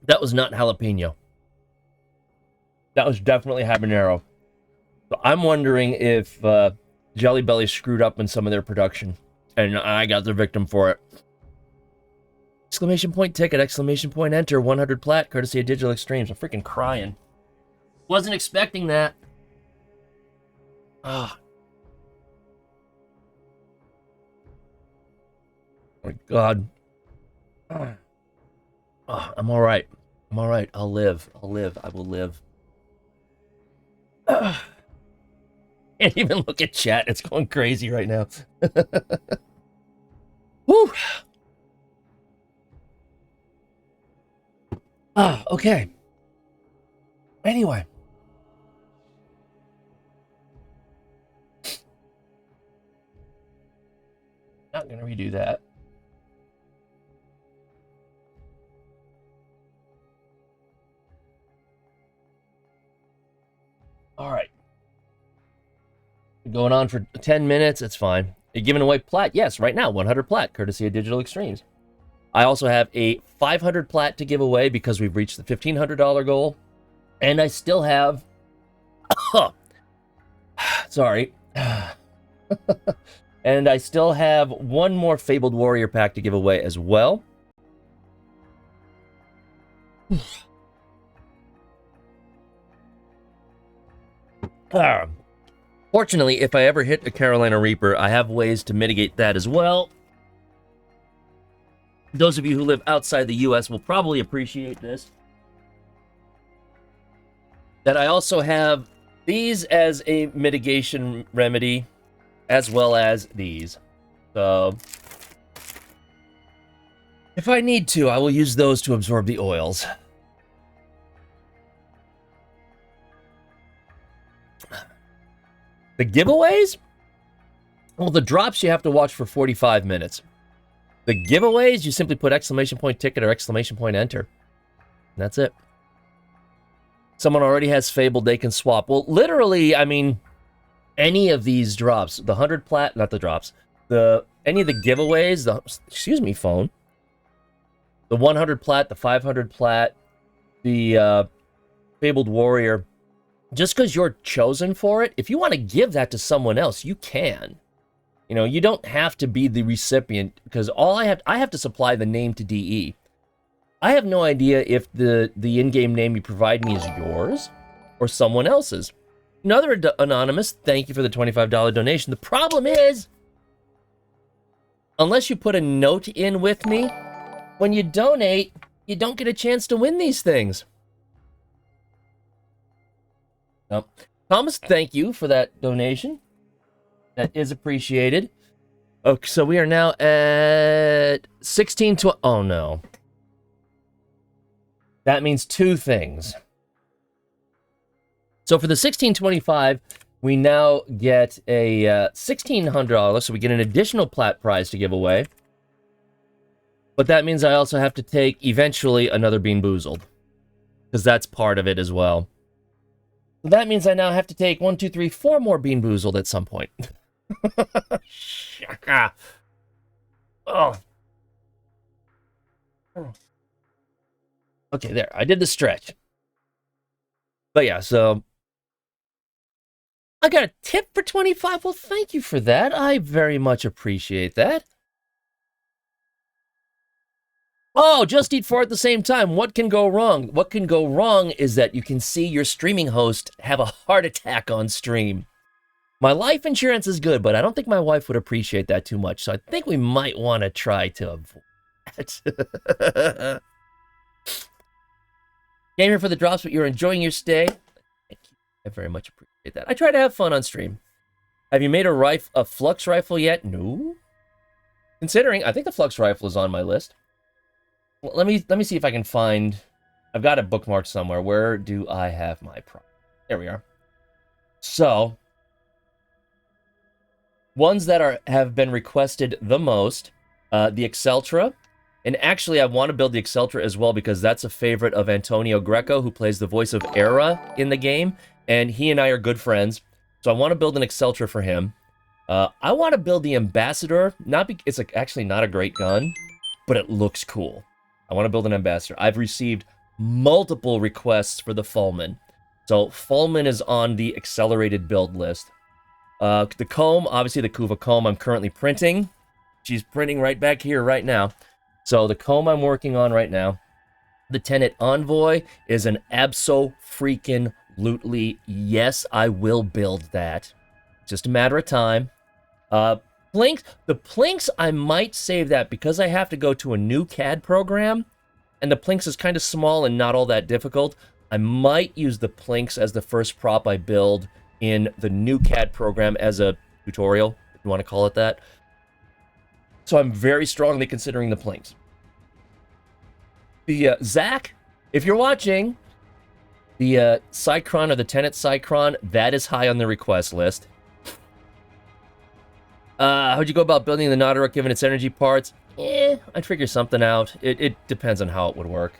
That was not jalapeno. That was definitely habanero. So I'm wondering if Jelly Belly screwed up in some of their production. And I got the victim for it. Exclamation point ticket, exclamation point enter, 100 plat, courtesy of Digital Extremes. I'm freaking crying. Wasn't expecting that. Ah. Oh my God. Oh, I'm all right. I'm all right. I'll live. I'll live. I will live. Can't even look at chat. It's going crazy right now. Whew. Okay. Anyway. Not gonna redo that. All right. Going on for 10 minutes. It's fine. You're giving away plat? Yes, right now. 100 plat, courtesy of Digital Extremes. I also have a 500 plat to give away because we've reached the $1,500 goal. And I still have... Sorry. And I still have one more Fabled Warrior pack to give away as well. Fortunately, if I ever hit a Carolina Reaper, I have ways to mitigate that as well. Those of you who live outside the US will probably appreciate this. That I also have these as a mitigation remedy, as well as these. So, if I need to, I will use those to absorb the oils. The giveaways? Well, the drops you have to watch for 45 minutes. The giveaways, you simply put exclamation point ticket or exclamation point enter. And that's it. Someone already has Fabled, they can swap. Well, literally, I mean, any of these drops, the 100 plat, not the drops, any of the giveaways, excuse me, phone, the 100 plat, the 500 plat, the Fabled Warrior, just because you're chosen for it, if you want to give that to someone else, you can. You know, you don't have to be the recipient, because I have to supply the name to DE. I have no idea if the in-game name you provide me is yours or someone else's. Another anonymous, thank you for the $25 donation. The problem is, unless you put a note in with me, when you donate, you don't get a chance to win these things. Thomas, thank you for that donation. That is appreciated. Okay, so we are now at 1612. Oh, no. That means two things. So for the 1625, we now get a $1,600, so we get an additional plat prize to give away. But that means I also have to take, eventually, another Bean Boozled. Because that's part of it as well. That means I now have to take 1, 2, 3, 4 more Bean Boozled at some point. Shaka. Oh. Okay, there. I did the stretch. But yeah, so... I got a tip for 25. Well, thank you for that. I very much appreciate that. Oh, just eat 4 at the same time. What can go wrong? What can go wrong is that you can see your streaming host have a heart attack on stream. My life insurance is good, but I don't think my wife would appreciate that too much. So I think we might want to try to avoid that. Came here for the drops, but you're enjoying your stay. Thank you. I very much appreciate that. I try to have fun on stream. Have you made a flux rifle yet? No. Considering, I think the flux rifle is on my list. Well, let me see if I can find. I've got it bookmarked somewhere. Where do I have my prop? There we are. So, ones that have been requested the most, the Exceltra. And actually, I want to build the Exceltra as well because that's a favorite of Antonio Greco, who plays the voice of Era in the game. And he and I are good friends. So I want to build an Exceltra for him. I want to build the Ambassador. It's actually not a great gun, but it looks cool. I want to build an Ambassador. I've received multiple requests for the Fulman. So Fulman is on the accelerated build list. The comb, obviously the Kuva comb I'm currently printing. She's printing right back here right now. So the comb I'm working on right now. The Tenet Envoy is an abso-freaking-lutely, yes, I will build that. Just a matter of time. Plinks, the Plinks, I might save that because I have to go to a new CAD program, and the Plinks is kind of small and not all that difficult. I might use the Plinks as the first prop I build in the new CAD program as a tutorial, if you want to call it that. So I'm very strongly considering the Plinks. The Zach, if you're watching, the Cycron or the Tenet Cycron, that is high on the request list. How'd you go about building the Nautilus given its energy parts? I'd figure something out. It depends on how it would work.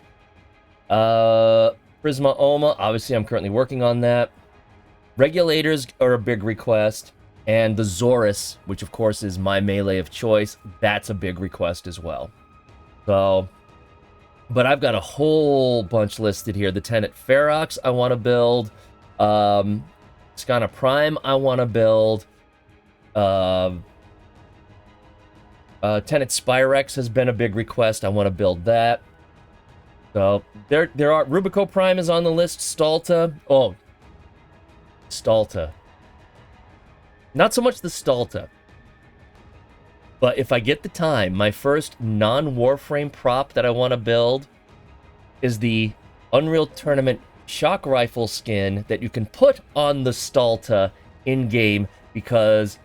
Prisma Oma, obviously I'm currently working on that. Regulators are a big request. And the Zorus, which of course is my melee of choice, that's a big request as well. So, but I've got a whole bunch listed here. The Tenet Ferox I want to build. Skana Prime I want to build. Tenet Spyrex has been a big request. I want to build that. So there are Rubico Prime is on the list. Stalta. Oh, Stalta. Not so much the Stalta. But if I get the time, my first non-Warframe prop that I want to build is the Unreal Tournament shock rifle skin that you can put on the Stalta in-game because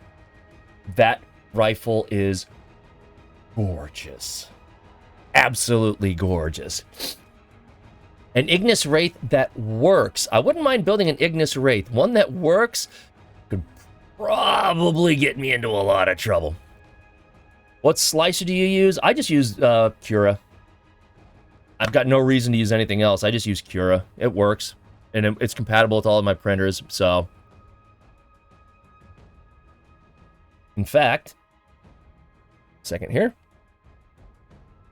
that rifle is gorgeous. Absolutely gorgeous. An Ignis Wraith that works. I wouldn't mind building an Ignis Wraith. One that works could probably get me into a lot of trouble. What slicer do you use? I just use Cura. I've got no reason to use anything else. I just use Cura. It works. And it's compatible with all of my printers, so. In fact, second here.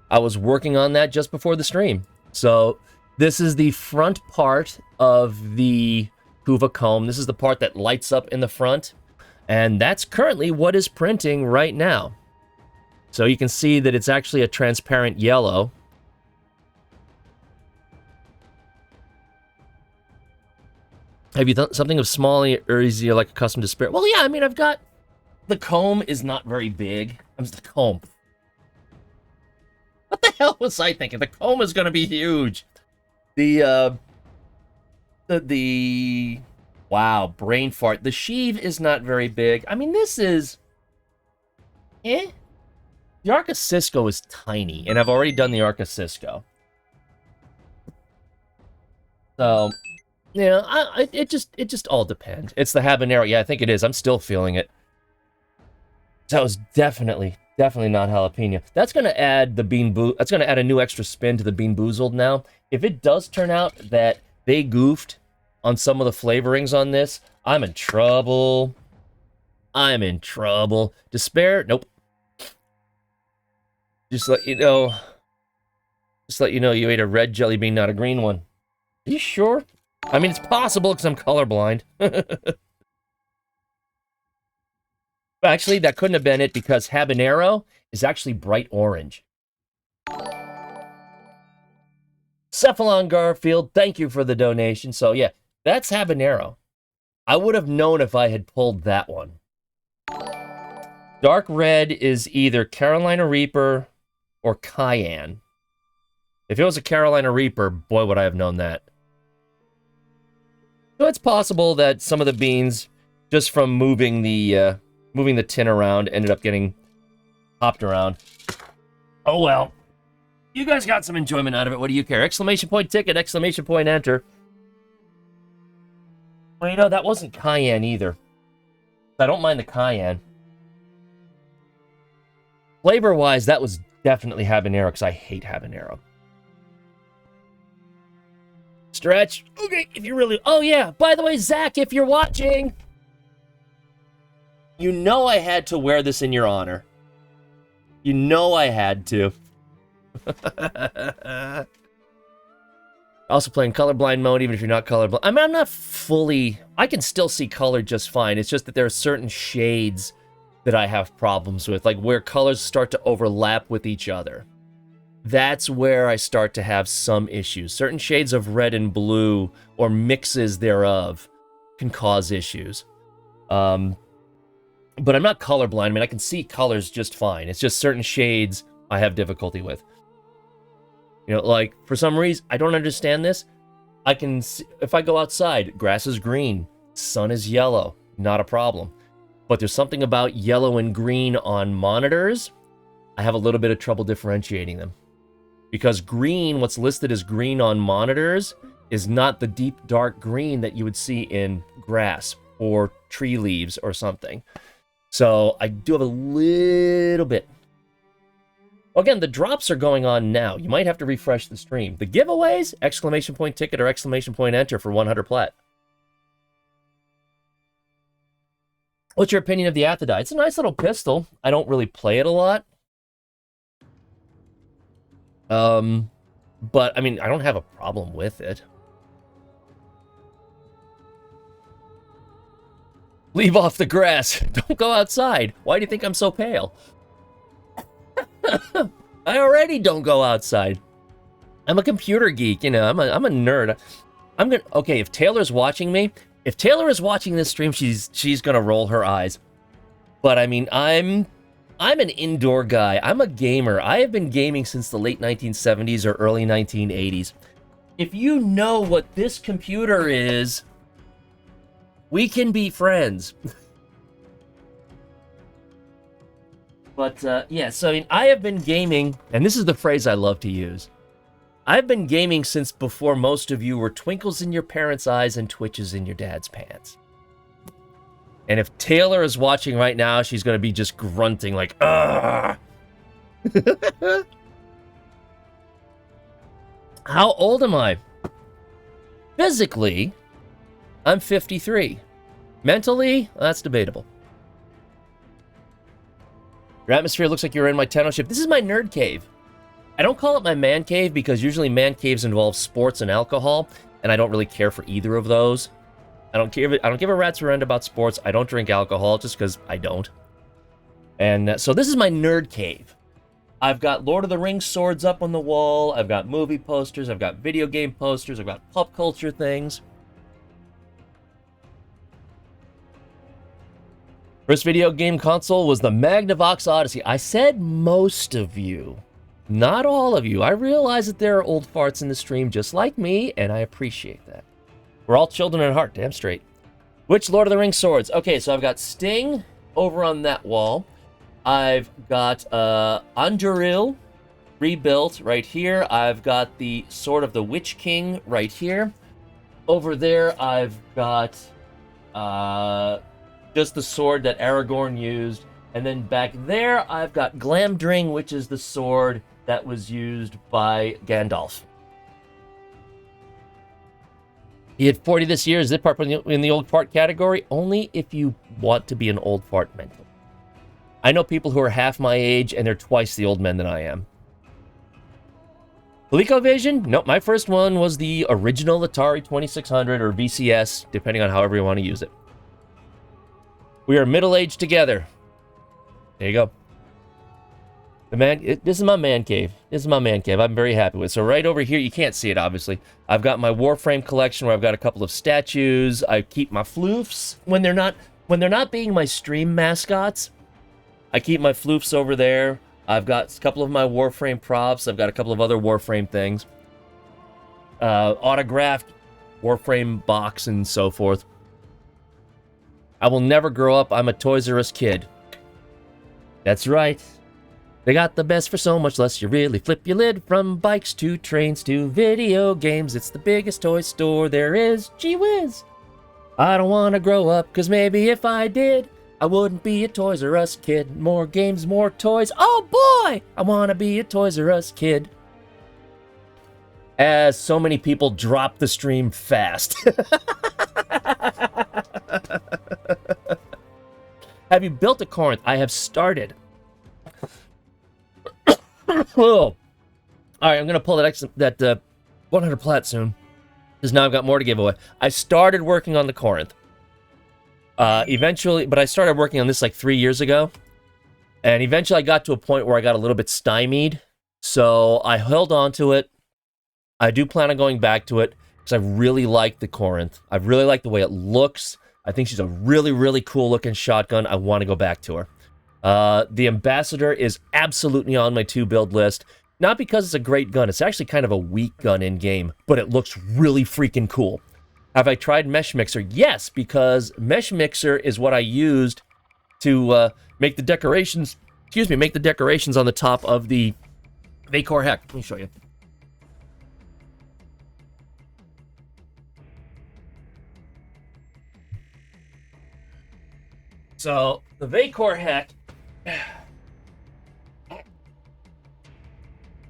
I was working on that just before the stream. So this is the front part of the Kuva comb. This is the part that lights up in the front. And that's currently what is printing right now. So you can see that it's actually a transparent yellow. Have you done something of small or is you like accustomed to spare? Well, yeah, I mean, I've got... The comb is not very big. The comb. What the hell was I thinking? The comb is going to be huge. The wow, brain fart. The sheave is not very big. I mean, this is... The Arca Cisco is tiny, and I've already done the Arca Cisco. So, yeah, it just all depends. It's the habanero. Yeah, I think it is. I'm still feeling it. That was definitely not jalapeno. That's gonna add that's gonna add a new extra spin to the Bean Boozled now. If it does turn out that they goofed on some of the flavorings on this, I'm in trouble. I'm in trouble. Despair? Nope. Just let you know you ate a red jelly bean, not a green one. Are you sure? I mean, it's possible because I'm colorblind. Actually, that couldn't have been it because habanero is actually bright orange. Cephalon Garfield, thank you for the donation. So yeah, that's habanero. I would have known if I had pulled that one. Dark red is either Carolina Reaper or cayenne. If it was a Carolina Reaper, boy, would I have known that. So it's possible that some of the beans, just from moving the tin around, ended up getting hopped around. Oh well. You guys got some enjoyment out of it. What do you care? Exclamation point ticket, exclamation point enter. Well, you know, that wasn't cayenne either. I don't mind the cayenne. Flavor-wise, that was definitely habanero, because I hate habanero. Stretch. Okay, if you really... Oh, yeah. By the way, Zach, if you're watching... You know I had to wear this in your honor. You know I had to. Also playing colorblind mode, even if you're not colorblind. I mean, I'm not fully... I can still see color just fine. It's just that there are certain shades that I have problems with, like where colors start to overlap with each other. That's where I start to have some issues. Certain shades of red and blue, or mixes thereof, can cause issues. But I'm not colorblind. I mean, I can see colors just fine. It's just certain shades I have difficulty with. You know, like, for some reason, I don't understand this. I can see, if I go outside, grass is green, sun is yellow, not a problem. But there's something about yellow and green on monitors, I have a little bit of trouble differentiating them. Because green, what's listed as green on monitors, is not the deep dark green that you would see in grass or tree leaves or something. So I do have a little bit. Again, the drops are going on now. You might have to refresh the stream. The giveaways, exclamation point ticket or exclamation point enter for 100 plat. What's your opinion of the Athidite? It's a nice little pistol. I don't really play it a lot. But, I mean, I don't have a problem with it. Leave off the grass. Don't go outside. Why do you think I'm so pale? I already don't go outside. I'm a computer geek, you know. I'm a nerd. Okay, if Taylor's watching me, if Taylor is watching this stream, she's gonna roll her eyes. But I mean, I'm an indoor guy. I'm a gamer. I have been gaming since the late 1970s or early 1980s. If you know what this computer is, we can be friends. But, yeah, so I mean, I have been gaming, and this is the phrase I love to use. I've been gaming since before most of you were twinkles in your parents' eyes and twitches in your dad's pants. And if Taylor is watching right now, she's going to be just grunting like, "Ugh!" How old am I? Physically, I'm 53. Mentally, that's debatable. Your atmosphere looks like you're in my Tenno ship. This is my nerd cave. I don't call it my man cave because usually man caves involve sports and alcohol, and I don't really care for either of those. I don't give a rat's rear end about sports. I don't drink alcohol just because I don't. And so this is my nerd cave. I've got Lord of the Rings swords up on the wall. I've got movie posters. I've got video game posters. I've got pop culture things. First video game console was the Magnavox Odyssey. I said most of you, not all of you. I realize that there are old farts in the stream just like me, and I appreciate that. We're all children at heart, damn straight. Which Lord of the Rings swords? Okay, so I've got Sting over on that wall. I've got Anduril rebuilt right here. I've got the Sword of the Witch King right here. Over there, I've got just the sword that Aragorn used. And then back there, I've got Glamdring, which is the sword that was used by Gandalf. He had 40 this year. Is it part in the old fart category? Only if you want to be an old fart mentally. I know people who are half my age, and they're twice the old men that I am. ColecoVision? Nope, my first one was the original Atari 2600 or VCS, depending on however you want to use it. We are middle-aged together. There you go. This is my man cave. This is my man cave. I'm very happy with. So right over here, you can't see it obviously. I've got my Warframe collection where I've got a couple of statues. I keep my floofs when they're not being my stream mascots. I keep my floofs over there. I've got a couple of my Warframe props. I've got a couple of other Warframe things. Autographed Warframe box and so forth. I will never grow up. I'm a Toys R Us kid. That's right. They got the best for so much less. You really flip your lid. From bikes to trains to video games. It's the biggest toy store there is. Gee whiz. I don't want to grow up, because maybe if I did, I wouldn't be a Toys R Us kid. More games, more toys. Oh boy! I want to be a Toys R Us kid. As so many people drop the stream fast. Have you built a Corinth? I have started. Oh. Alright, I'm going to pull that 100 plat soon. Because now I've got more to give away. I started working on the Corinth. Eventually, but I started working on this like 3 years ago. And eventually I got to a point where I got a little bit stymied. So I held on to it. I do plan on going back to it. Because I really like the Corinth. I really like the way it looks. I think she's a really, really cool looking shotgun. I want to go back to her. The Ambassador is absolutely on my to-build list. Not because it's a great gun. It's actually kind of a weak gun in-game. But it looks really freaking cool. Have I tried Mesh Mixer? Yes, because Mesh Mixer is what I used to make the decorations... Excuse me, make the decorations on the top of the Vacor Heck. Let me show you. So, the Vacor Heck...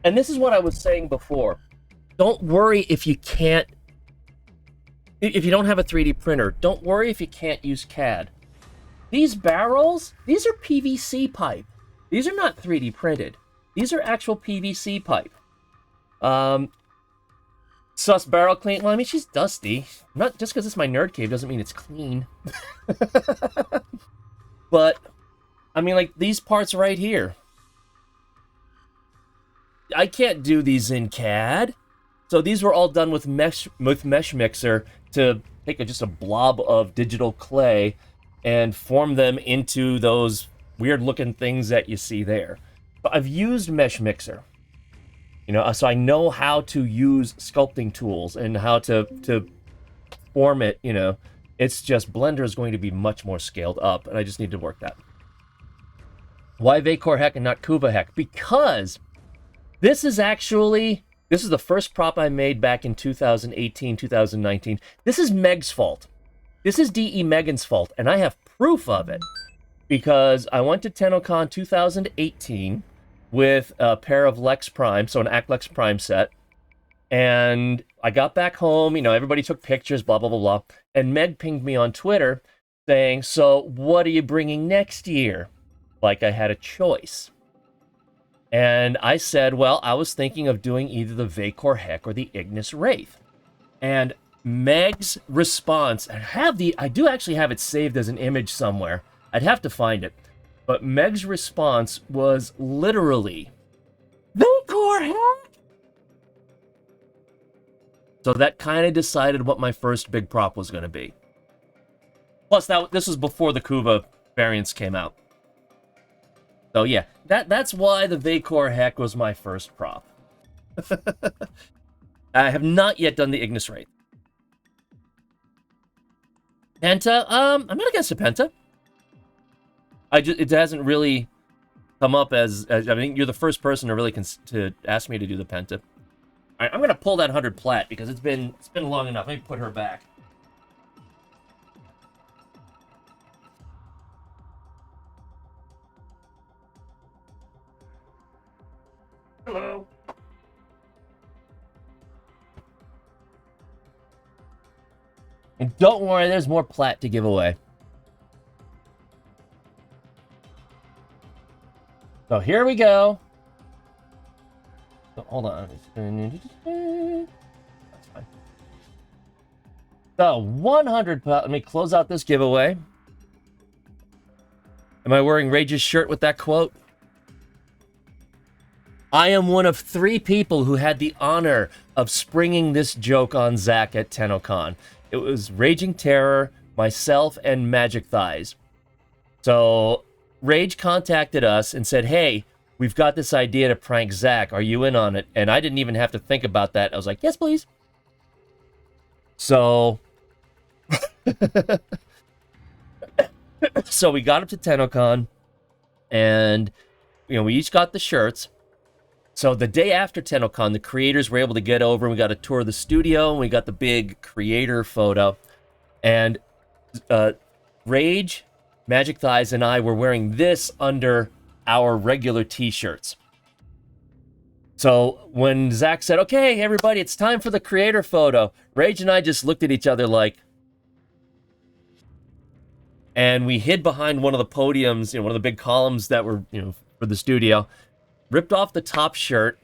And this is what I was saying before. Don't worry if you can't... If you don't have a 3D printer, don't worry if you can't use CAD. These barrels, these are PVC pipe. These are not 3D printed. These are actual PVC pipe. Sus barrel clean. Well, I mean, she's dusty. Not just because it's my nerd cave doesn't mean it's clean. But, I mean, like, these parts right here. I can't do these in CAD. So these were all done with Mesh Mixer to take just a blob of digital clay and form them into those weird-looking things that you see there. But I've used Mesh Mixer. You know, so I know how to use sculpting tools and how to form it, you know. It's just Blender is going to be much more scaled up, and I just need to work that. Why Vacor Heck and not Kuva Heck? Because this is the first prop I made back in 2018, 2019. This is Meg's fault. This is D.E. Megan's fault, and I have proof of it. Because I went to TennoCon 2018 with a pair of Lex Prime, so an Act Lex Prime set. And I got back home, you know, everybody took pictures, blah, blah, blah, blah. And Meg pinged me on Twitter saying, so what are you bringing next year? Like I had a choice. And I said, well, I was thinking of doing either the Vacor Heck or the Ignis Wraith. And Meg's response, I do actually have it saved as an image somewhere. I'd have to find it. But Meg's response was literally, Vacor Heck? So that kind of decided what my first big prop was going to be. Plus, this was before the Kuva variants came out. So yeah, that's why the Vacor Heck was my first prop. I have not yet done the Ignis Wraith. Penta, I'm not against a Penta. It hasn't really come up as I think you're the first person to really to ask me to do the Penta. All right, I'm gonna pull that 100 plat because it's been long enough. Let me put her back. Hello. And don't worry, there's more plat to give away. So here we go. So, hold on. That's fine. So 100 plat. Let me close out this giveaway. Am I wearing Rage's shirt with that quote? I am one of 3 people who had the honor of springing this joke on Zach at TennoCon. It was Raging Terror, myself, and Magic Thighs. So Rage contacted us and said, hey, we've got this idea to prank Zach. Are you in on it? And I didn't even have to think about that. I was like, yes, please. So, so we got up to TennoCon, and we each got the shirts. So the day after TennoCon, the creators were able to get over, and we got a tour of the studio, and we got the big creator photo. And Rage, Magic Thighs, and I were wearing this under our regular t-shirts. So when Zach said, okay, everybody, it's time for the creator photo, Rage and I just looked at each other like, and we hid behind one of the podiums, one of the big columns that were, for the studio, ripped off the top shirt,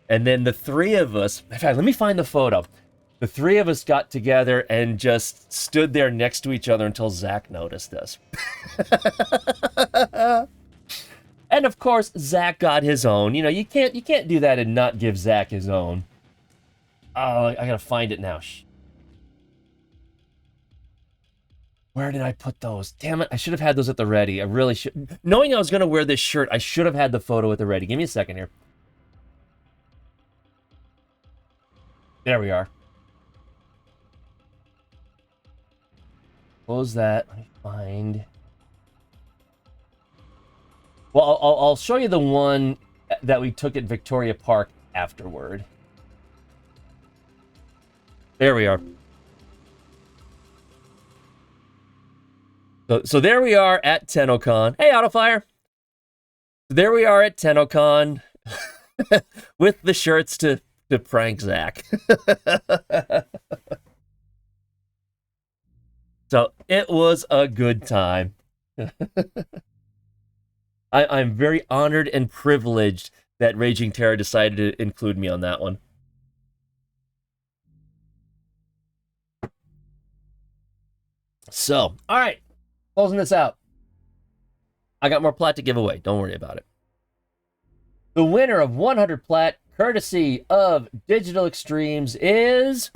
and then the 3 of us, in fact, let me find the photo. The 3 of us got together and just stood there next to each other until Zach noticed us. And of course, Zach got his own. You can't do that and not give Zach his own. Oh, I gotta find it now. Where did I put those? Damn it, I should have had those at the ready. I really should. Knowing I was gonna wear this shirt, I should have had the photo at the ready. Give me a second here. There we are. Close that. Let me find. Well, I'll show you the one that we took at Victoria Park afterward. There we are. So there we are at TennoCon. Hey, Autofire! There we are at TennoCon with the shirts to prank Zach. So it was a good time. I'm very honored and privileged that Raging Terror decided to include me on that one. So, all right, closing this out. I got more plat to give away. Don't worry about it. The winner of 100 plat, courtesy of Digital Extremes, is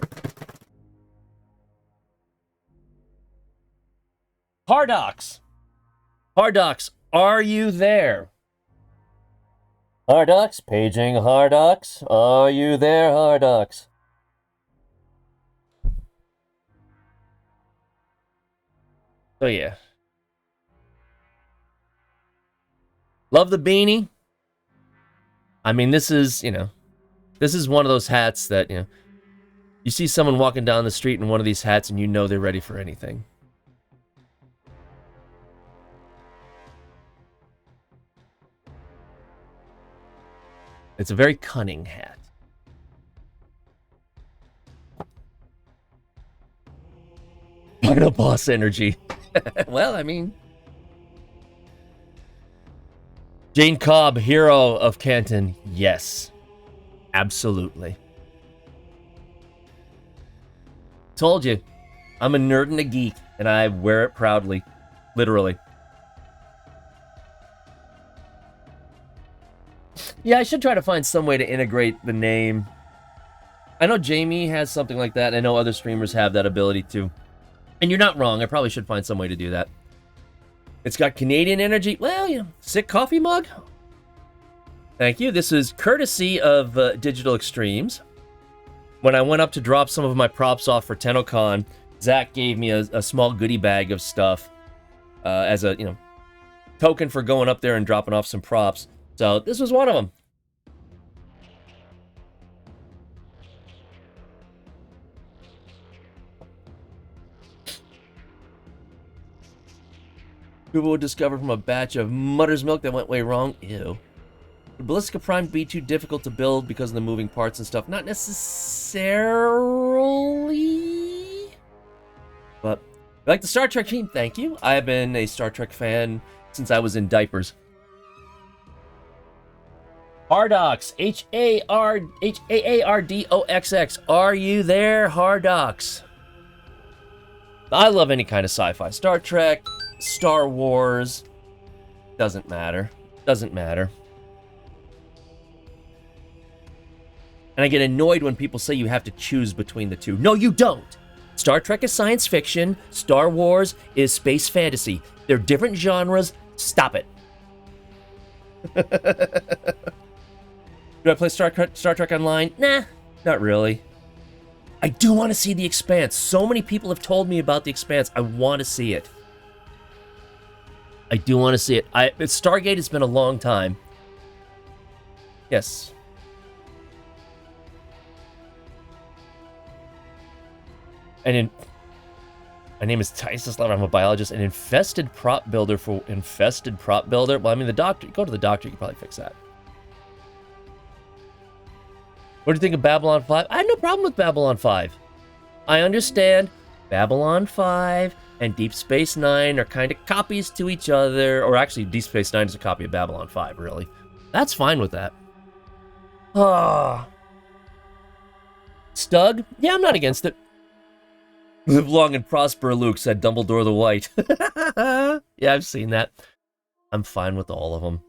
Hardox. Hardox, are you there? Hardox, paging Hardox. Are you there, Hardox? So yeah. Love the beanie. I mean, this is, this is one of those hats that, you see someone walking down the street in one of these hats and you know they're ready for anything. It's a very cunning hat. Final boss energy. Well, I mean... Jane Cobb, hero of Canton. Yes. Absolutely. Told you. I'm a nerd and a geek, and I wear it proudly. Literally. Yeah, I should try to find some way to integrate the name. I know Jamie has something like that. I know other streamers have that ability too. And you're not wrong. I probably should find some way to do that. It's got Canadian energy. Well, sick coffee mug. Thank you. This is courtesy of Digital Extremes. When I went up to drop some of my props off for TennoCon, Zach gave me a small goodie bag of stuff as a, token for going up there and dropping off some props. So this was one of them. People would discover from a batch of Mutter's Milk that went way wrong. Ew. Would Ballistica Prime be too difficult to build because of the moving parts and stuff? Not necessarily. But I like the Star Trek team. Thank you. I have been a Star Trek fan since I was in diapers. Hardox. H-A-A-R-D-O-X-X. Are you there, Hardox? I love any kind of sci-fi. Star Trek, Star Wars. Doesn't matter. Doesn't matter. And I get annoyed when people say you have to choose between the two. No, you don't. Star Trek is science fiction. Star Wars is space fantasy. They're different genres. Stop it. Do I play Star Trek Online? Nah, not really. I do want to see The Expanse. So many people have told me about The Expanse. I want to see it. I do want to see it. Stargate has been a long time. Yes. And my name is Tyson Slav. I'm a biologist. An infested prop builder for infested prop builder. Well, I mean, the doctor. Go to the doctor. You can probably fix that. What do you think of Babylon 5? I had no problem with Babylon 5. I understand Babylon 5 and Deep Space Nine are kind of copies to each other. Or actually, Deep Space Nine is a copy of Babylon 5, really. That's fine with that. Ah. Stug? Yeah, I'm not against it. Live long and prosper, Luke, said Dumbledore the White. Yeah, I've seen that. I'm fine with all of them.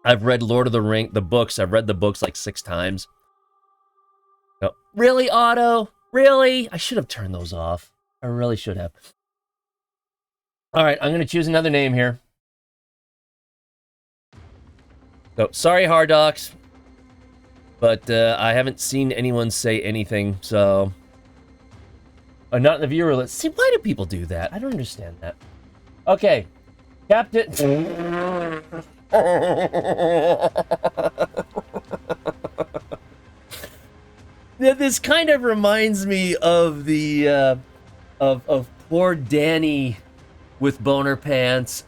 I've read Lord of the Ring, the books. I've read the books like 6 times. No. Really, Otto? Really? I should have turned those off. I really should have. All right, I'm going to choose another name here. So, sorry, Hardox. But I haven't seen anyone say anything, so... not in the viewer list. See, why do people do that? I don't understand that. Okay. Captain... This kind of reminds me of the of poor Danny with boner pants.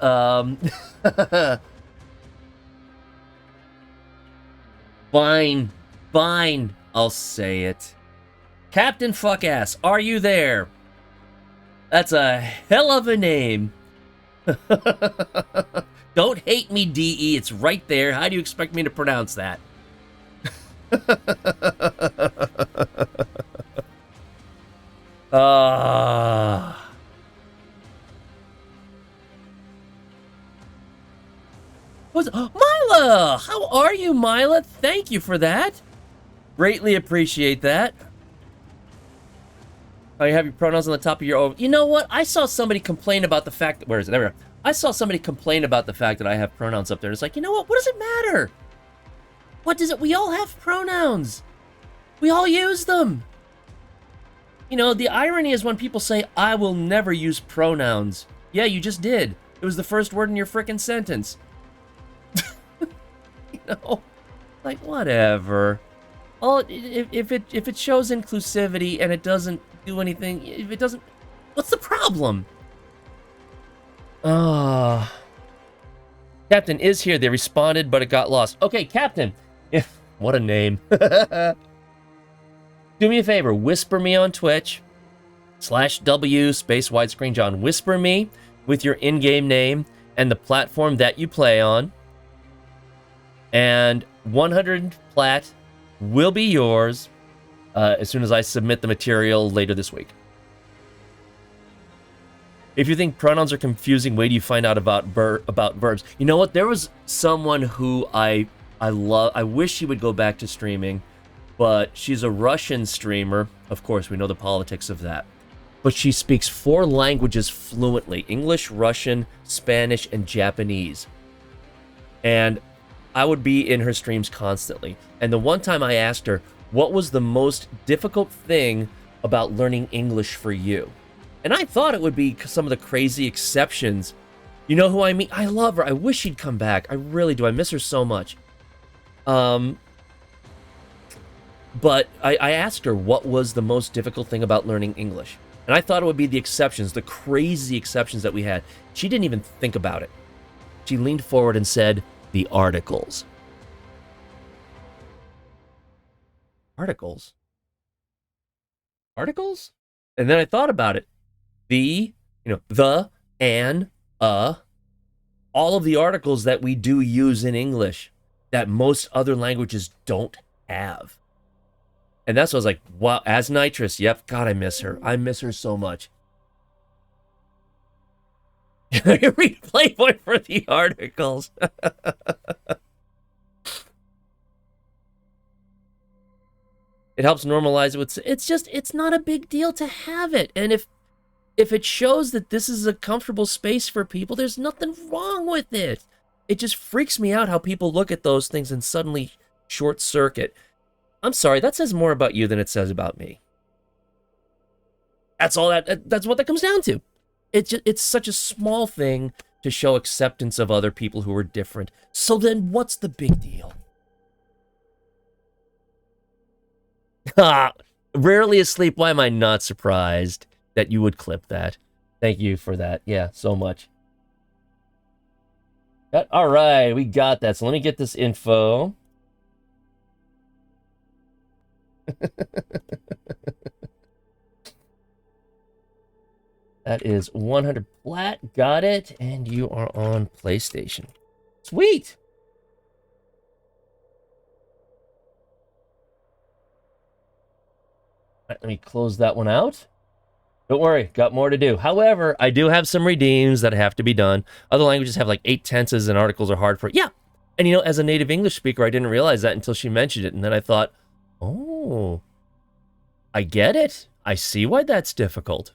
Fine, I'll say it. Captain Fuckass, are you there? That's a hell of a name. Don't hate me, DE. It's right there. How do you expect me to pronounce that? Mila! How are you, Mila? Thank you for that. Greatly appreciate that. Oh, you have your pronouns on the top of your... You know what? I saw somebody complain about the fact that... Where is it? There we go. I saw somebody complain about the fact that I have pronouns up there. It's like, you know what? What does it matter? What does it... We all have pronouns. We all use them. You know, the irony is when people say, I will never use pronouns. Yeah, you just did. It was the first word in your frickin' sentence. You know? Like, whatever. Well, if it shows inclusivity and it doesn't do anything, if it doesn't... What's the problem? Captain is here. They responded, but it got lost. Okay, Captain. Yeah, what a name. Do me a favor. Whisper me on Twitch. /W space widescreen John. Whisper me with your in-game name and the platform that you play on. And 100 plat will be yours as soon as I submit the material later this week. If you think pronouns are confusing, wait till you find out about verbs. You know what? There was someone who I love. I wish she would go back to streaming, but she's a Russian streamer. Of course, we know the politics of that. But she speaks 4 languages fluently: English, Russian, Spanish, and Japanese. And I would be in her streams constantly. And the one time I asked her, what was the most difficult thing about learning English for you? And I thought it would be some of the crazy exceptions. You know who I mean? I love her. I wish she'd come back. I really do. I miss her so much. But I asked her what was the most difficult thing about learning English. And I thought it would be the exceptions, the crazy exceptions that we had. She didn't even think about it. She leaned forward and said, the articles. Articles? Articles? And then I thought about it. The, the, an, all of the articles that we do use in English that most other languages don't have. And that's what I was like, wow, as Nitrous, yep, God, I miss her. I miss her so much. Read Playboy for the articles. It helps normalize it with, it's not a big deal to have it. And if it shows that this is a comfortable space for people, there's nothing wrong with it. It just freaks me out how people look at those things and suddenly short circuit. I'm sorry, that says more about you than it says about me. That's what that comes down to. It's such a small thing to show acceptance of other people who are different. So then what's the big deal? Rarely asleep. Why am I not surprised that you would clip that? Thank you for that. Yeah, so much. All right, we got that. So let me get this info. That is 100 flat. Got it. And you are on PlayStation. Sweet. All right, let me close that one out. Don't worry, got more to do. However, I do have some redeems that have to be done. Other languages have like 8 tenses and articles are hard for... Yeah. And you know, as a native English speaker, I didn't realize that until she mentioned it. And then I thought, oh, I get it. I see why that's difficult.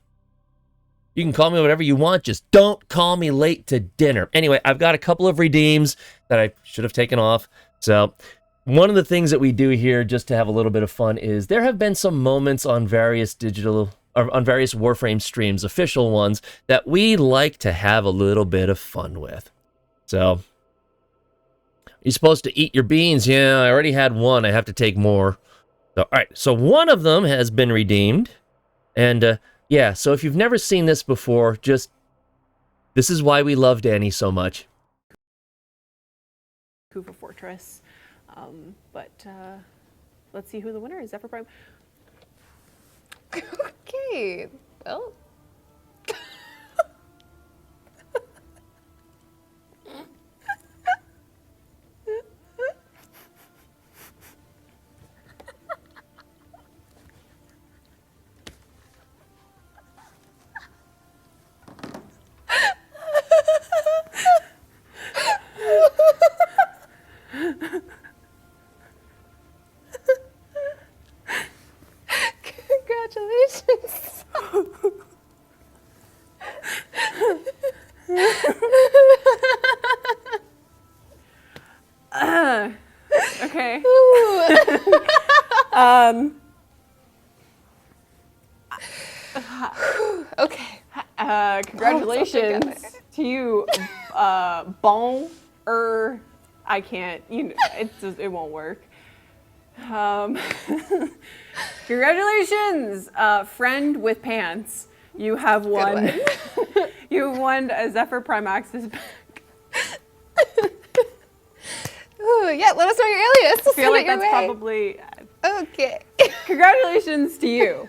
You can call me whatever you want, just don't call me late to dinner. Anyway, I've got a couple of redeems that I should have taken off. So one of the things that we do here just to have a little bit of fun is there have been some moments on various Warframe streams, official ones, that we like to have a little bit of fun with. So, you're supposed to eat your beans. Yeah, I already had one. I have to take more. So, all right, so one of them has been redeemed. And, yeah, so if you've never seen this before, this is why we love Danny so much. Kufa Fortress. Let's see who the winner is. Zephyr Prime. Okay, well. Congratulations. Okay. Okay. Congratulations to you, I can't. It won't work. Congratulations, friend with pants. You have won. You have won a Zephyr Prime Access pack. Ooh, yeah, let us know your alias. I feel like that's probably... Okay. Congratulations to you.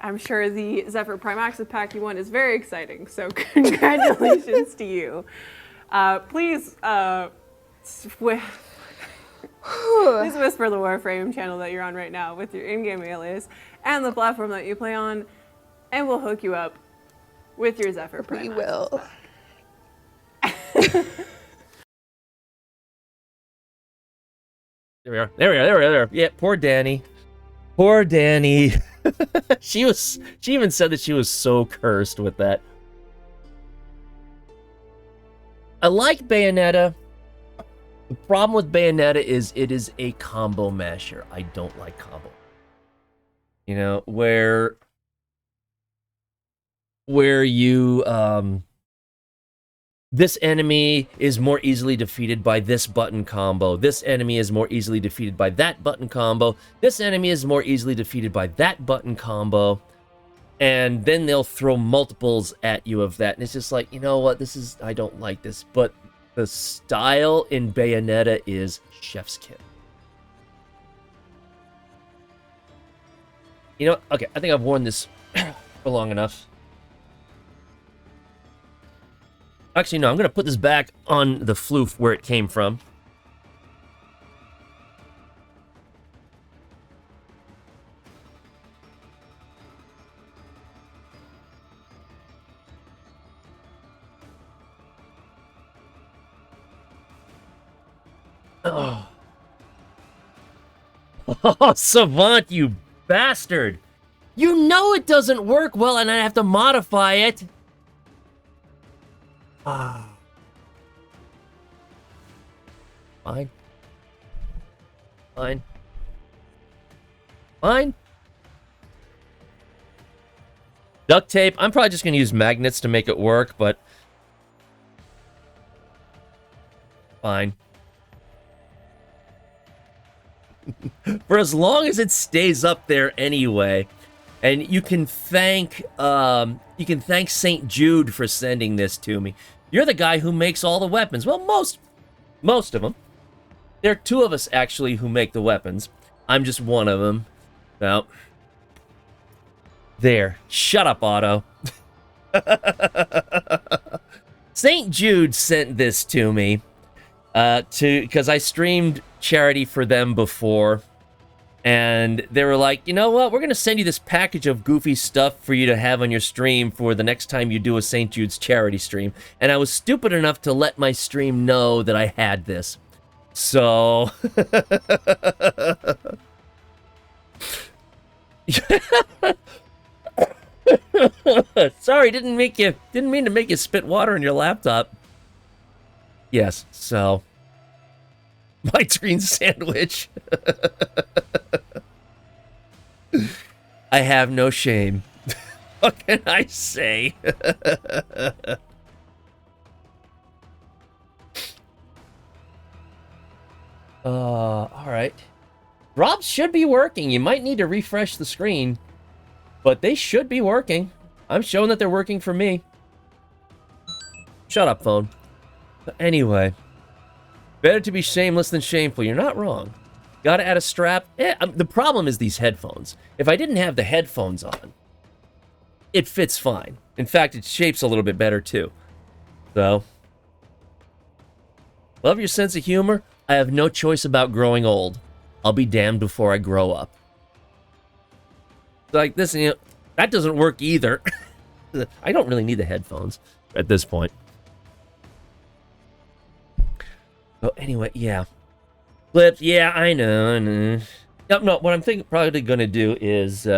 I'm sure the Zephyr Prime Access pack you won is very exciting, so congratulations to you. Please whisper the Warframe channel that you're on right now with your in-game alias and the platform that you play on, and we'll hook you up with your Zephyr Prime. We will. There we are. There we are. Yeah, poor Danny. Poor Danny. She even said that she was so cursed with that. I like Bayonetta. The problem with Bayonetta is it is a combo masher. I don't like combo. You know, where you this enemy is more easily defeated by this button combo. This enemy is more easily defeated by that button combo. This enemy is more easily defeated by that button combo. And then they'll throw multiples at you of that. And it's just like, you know what? I don't like this. But the style in Bayonetta is chef's kiss. You know, okay, I think I've worn this for long enough. Actually, no, I'm going to put this back on the floof where it came from. Oh. Oh, Savant, you bastard! You know it doesn't work well, and I have to modify it. Ah. Fine. Fine. Fine. Duct tape. I'm probably just going to use magnets to make it work, but... Fine. For as long as it stays up there anyway. And you can thank St. Jude for sending this to me. You're the guy who makes all the weapons. Well, most of them. There are two of us, actually, who make the weapons. I'm just one of them. Well... There. Shut up, Otto. St. Jude sent this to me because I streamed charity for them before, and they were like, you know what, we're going to send you this package of goofy stuff for you to have on your stream for the next time you do a St. Jude's charity stream. And I was stupid enough to let my stream know that I had this. So... Sorry, didn't mean to make you spit water in your laptop. Yes, so my green sandwich. I have no shame. What can I say? All right. Drops should be working. You might need to refresh the screen. But they should be working. I'm showing that they're working for me. Shut up, phone. But anyway. Better to be shameless than shameful. You're not wrong. Gotta add a strap. The problem is these headphones. If I didn't have the headphones on, it fits fine. In fact, it shapes a little bit better, too. So. Love your sense of humor. I have no choice about growing old. I'll be damned before I grow up. Like this, you know, that doesn't work either. I don't really need the headphones at this point. So anyway, yeah. Clips, yeah, I know. No, what I'm probably going to do is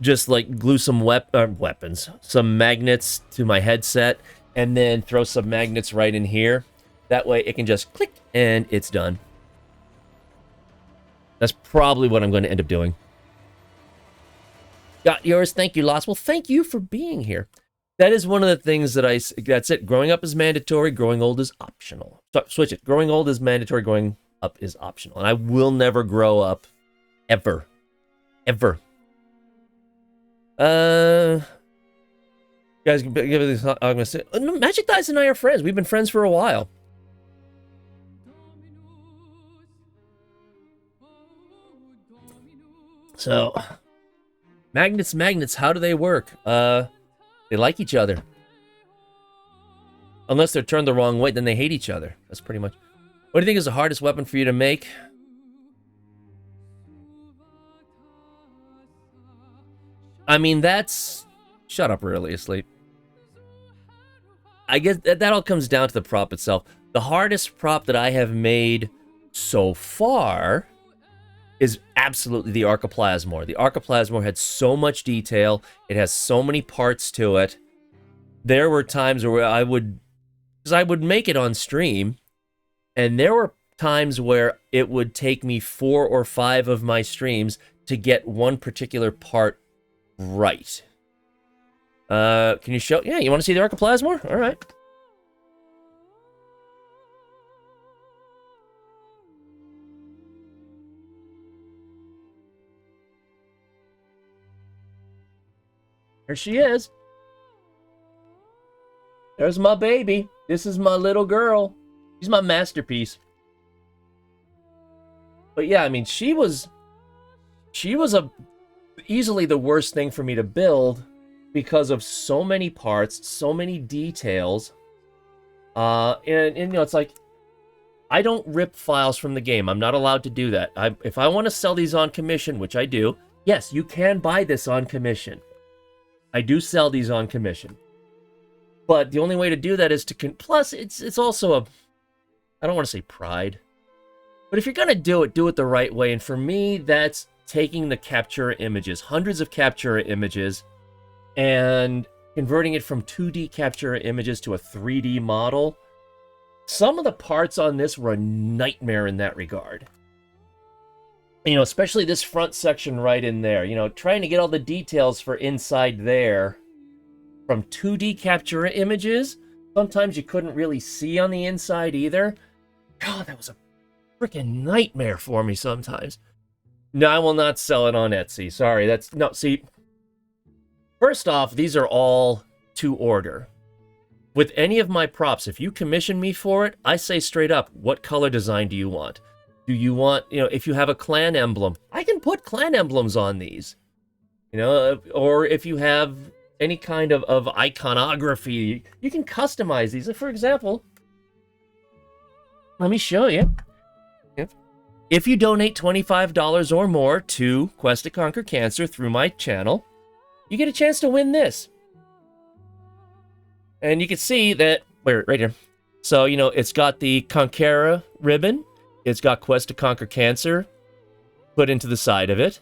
just like glue some weapons, some magnets to my headset, and then throw some magnets right in here. That way it can just click and it's done. That's probably what I'm going to end up doing. Got yours. Thank you, Lost. Well, thank you for being here. That is one of the things that that's it. Growing up is mandatory. Growing old is optional. So, switch it. Growing old is mandatory. Growing up is optional. And I will never grow up. Ever. Ever. Guys, give this. I'm going to say, no, Magic Dice and I are friends. We've been friends for a while. So... Magnets, how do they work? They like each other. Unless they're turned the wrong way, then they hate each other. That's pretty much... What do you think is the hardest weapon for you to make? I mean, that's... Shut up, really, asleep. I guess that all comes down to the prop itself. The hardest prop that I have made so far... is absolutely the Archiplasmor. The Archiplasmor had so much detail. It has so many parts to it. There were times where I would make it on stream, and there were times where it would take me 4 or 5 of my streams to get one particular part right. Can you show? Yeah, you want to see the Archiplasmor? All right. There she is. There's my baby. This is my little girl. She's my masterpiece. But yeah, I mean, she was easily the worst thing for me to build because of so many parts, so many details. And you know, it's like, I don't rip files from the game. I'm not allowed to do that. If I want to sell these on commission, which I do, yes, you can buy this on commission. I do sell these on commission. But the only way to do that is to... Plus, it's also a... I don't want to say pride. But if you're going to do it the right way. And for me, that's taking the Captura images, hundreds of Captura images, and converting it from 2D Captura images to a 3D model. Some of the parts on this were a nightmare in that regard. You know, especially this front section right in there. You know, trying to get all the details for inside there from 2D Captura images. Sometimes you couldn't really see on the inside either. God, that was a freaking nightmare for me sometimes. No, I will not sell it on Etsy. Sorry, that's... No, see... First off, these are all to order. With any of my props, if you commission me for it, I say straight up, what color design do you want? Do you want, you know, if you have a clan emblem, I can put clan emblems on these. You know, or if you have any kind of iconography, you can customize these. For example, let me show you. If you donate $25 or more to Quest to Conquer Cancer through my channel, you get a chance to win this. And you can see that, right here. So, you know, it's got the Conquera ribbon. It's got Quest to Conquer Cancer put into the side of it.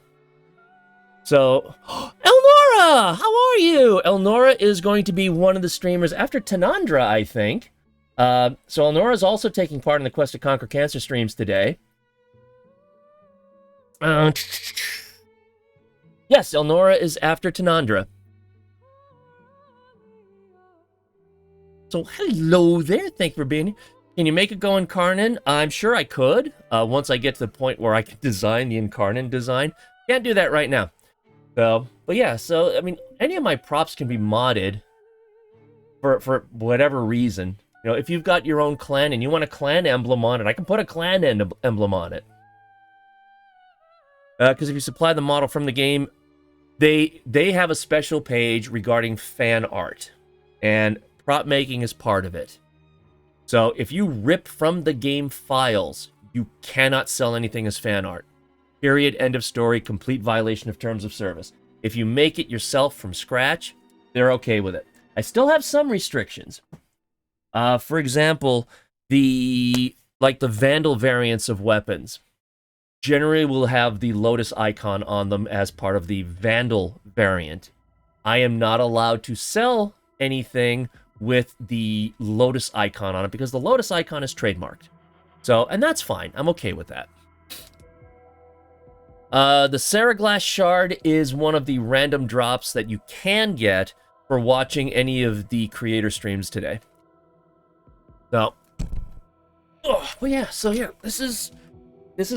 So, Elnora! How are you? Elnora is going to be one of the streamers after Tanandra, I think. So Elnora is also taking part in the Quest to Conquer Cancer streams today. Yes, Elnora is after Tanandra. So, hello there. Thank you for being here. Can you make it go Incarnin? I'm sure I could, once I get to the point where I can design the Incarnin design. Can't do that right now. So, but yeah, so, I mean, any of my props can be modded for whatever reason. You know, if you've got your own clan and you want a clan emblem on it, I can put a clan emblem on it. Because if you supply the model from the game, they have a special page regarding fan art, and prop making is part of it. So if you rip from the game files, you cannot sell anything as fan art. Period, end of story, complete violation of terms of service. If you make it yourself from scratch, they're okay with it. I still have some restrictions. For example, the Vandal variants of weapons generally will have the Lotus icon on them as part of the Vandal variant. I am not allowed to sell anything with the Lotus icon on it because the Lotus icon is trademarked. So, and that's fine. I'm okay with that. The Saraglass Shard is one of the random drops that you can get for watching any of the creator streams today. So, well, yeah, so yeah, this is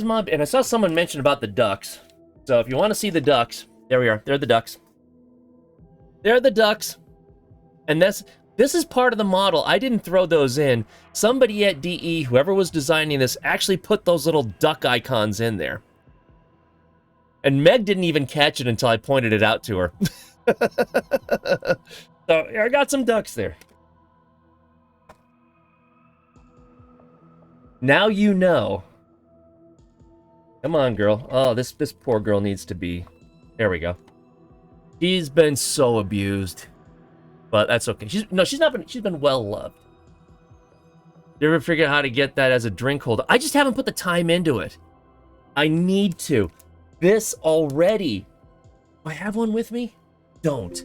my, and I saw someone mention about the ducks. So if you want to see the ducks, there we are. They're the ducks. They're the ducks. And this is part of the model. I didn't throw those in. Somebody at DE, whoever was designing this, actually put those little duck icons in there. And Meg didn't even catch it until I pointed it out to her. So I got some ducks there. Now you know. Come on, girl. Oh, this poor girl needs to be... There we go. She's been so abused. But that's okay. She's been well loved. You ever figure out how to get that as a drink holder? I just haven't put the time into it. I need to. This already... Do I have one with me? Don't.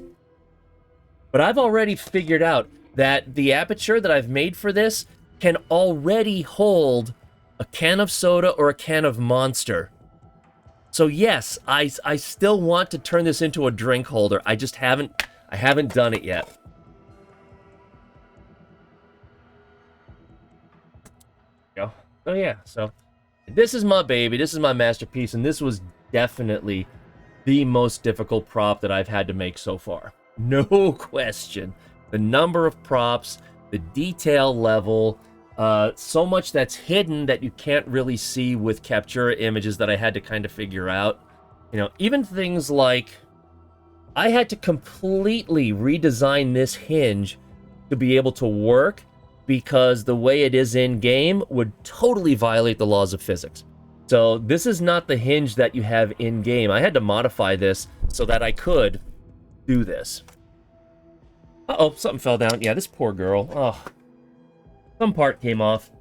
But I've already figured out that the aperture that I've made for this can already hold a can of soda or a can of Monster. So yes, I still want to turn this into a drink holder. I just haven't done it yet. Go. Oh yeah, so this is my baby. This is my masterpiece, and this was definitely the most difficult prop that I've had to make so far. No question. The number of props, the detail level, so much that's hidden that you can't really see with Captura images that I had to kind of figure out. You know, even things like I had to completely redesign this hinge to be able to work because the way it is in game would totally violate the laws of physics. So this is not the hinge that you have in game. I had to modify this so that I could do this. Uh-oh, something fell down. Yeah, this poor girl. Oh. Some part came off.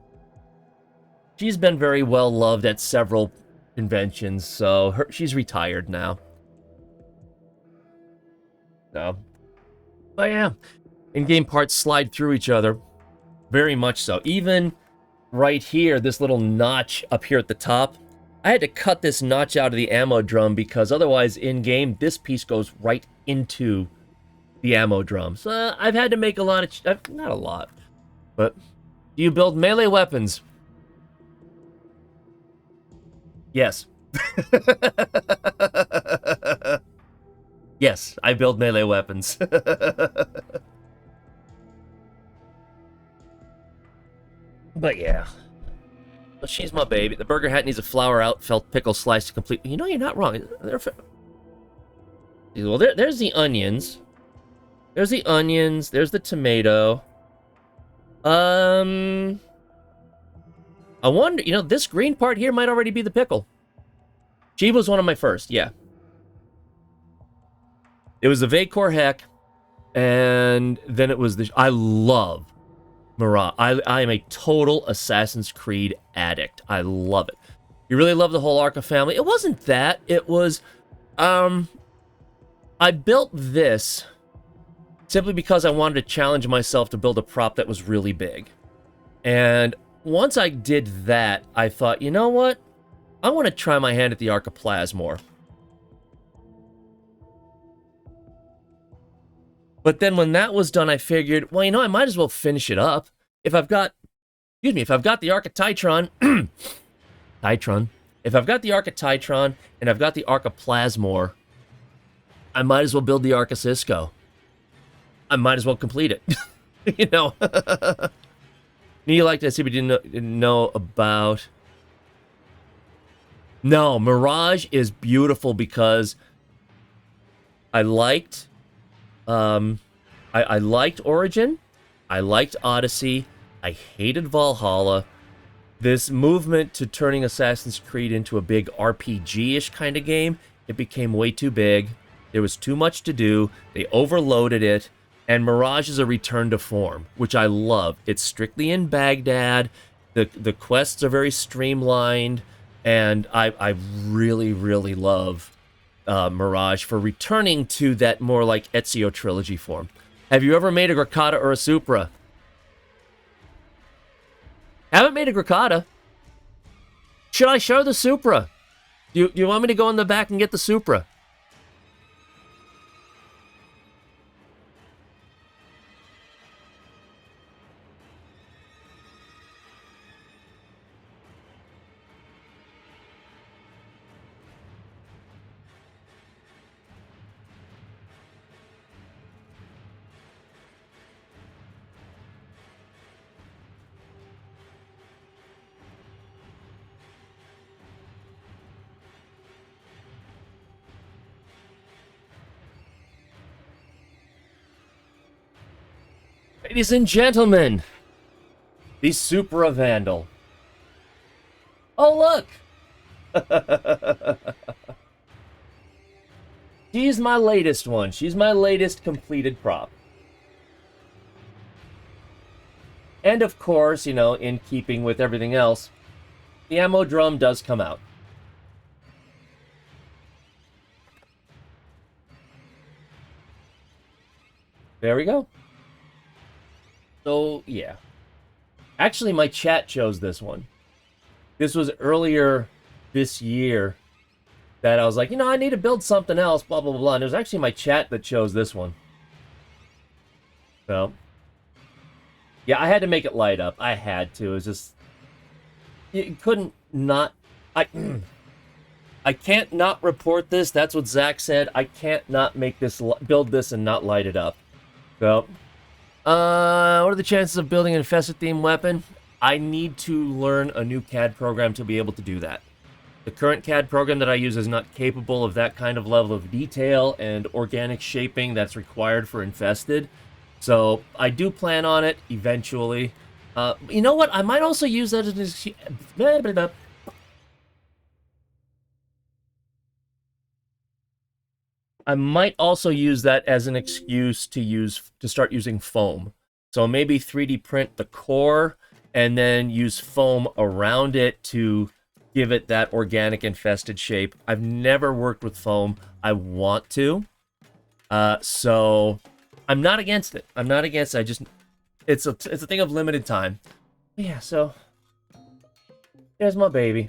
she's been very well loved at several conventions, so she's retired now. So, but yeah, in-game parts slide through each other, very much so. Even right here, this little notch up here at the top, I had to cut this notch out of the ammo drum because otherwise, in-game, this piece goes right into the ammo drum. So I've had to make a lot of, not a lot, but do you build melee weapons? Yes. Yes, I build melee weapons. But yeah. Well, she's my baby. The burger hat needs a flour out, felt pickle sliced to complete. You know, you're not wrong. Well, there's the onions. There's the onions. There's the tomato. I wonder, you know, this green part here might already be the pickle. She was one of my first, yeah. It was the Vacor Heck, and then it was the... I love Mirage. I am a total Assassin's Creed addict. I love it. You really love the whole Arca family. It wasn't that. It was... I built this simply because I wanted to challenge myself to build a prop that was really big. And once I did that, I thought, you know what? I want to try my hand at the Arca Plasmor. But then when that was done, I figured, well, you know, I might as well finish it up. If I've got, excuse me, if I've got the Arca Titron, if I've got the Arca Titron and I've got the Arca Plasmor, I might as well build the Arca Cisco. I might as well complete it. You know. You liked it, I see, but didn't know about... No, Mirage is beautiful because I liked... I liked Origin. I liked Odyssey. I hated Valhalla. This movement to turning Assassin's Creed into a big RPG-ish kind of game, it became way too big. There was too much to do. They overloaded it. And Mirage is a return to form, which I love. It's strictly in Baghdad. The quests are very streamlined. And I really, really love Mirage for returning to that more like Ezio trilogy form. Have you ever made a Griccata or a Supra? Haven't made a Griccata. Should I show the Supra? Do you want me to go in the back and get the Supra? Ladies and gentlemen, the Supra Vandal. Oh, look! She's my latest one. She's my latest completed prop. And of course, you know, in keeping with everything else, the ammo drum does come out. There we go. So, yeah. Actually, my chat chose this one. This was earlier this year that I was like, you know, I need to build something else, blah, blah, blah, blah. And it was actually my chat that chose this one. So, yeah, I had to make it light up. I had to. It was just... You couldn't not... I can't not report this. That's what Zach said. I can't not make this... build this and not light it up. So... what are the chances of building an infested-themed weapon? I need to learn a new CAD program to be able to do that. The current CAD program that I use is not capable of that kind of level of detail and organic shaping that's required for infested. So I do plan on it eventually. You know what? I might also use that as an excuse. I might also use that as an excuse to start using foam. So maybe 3D print the core and then use foam around it to give it that organic infested shape. I've never worked with foam. I want to. So I'm not against it. I'm not against it. It's a thing of limited time. Yeah, so there's my baby.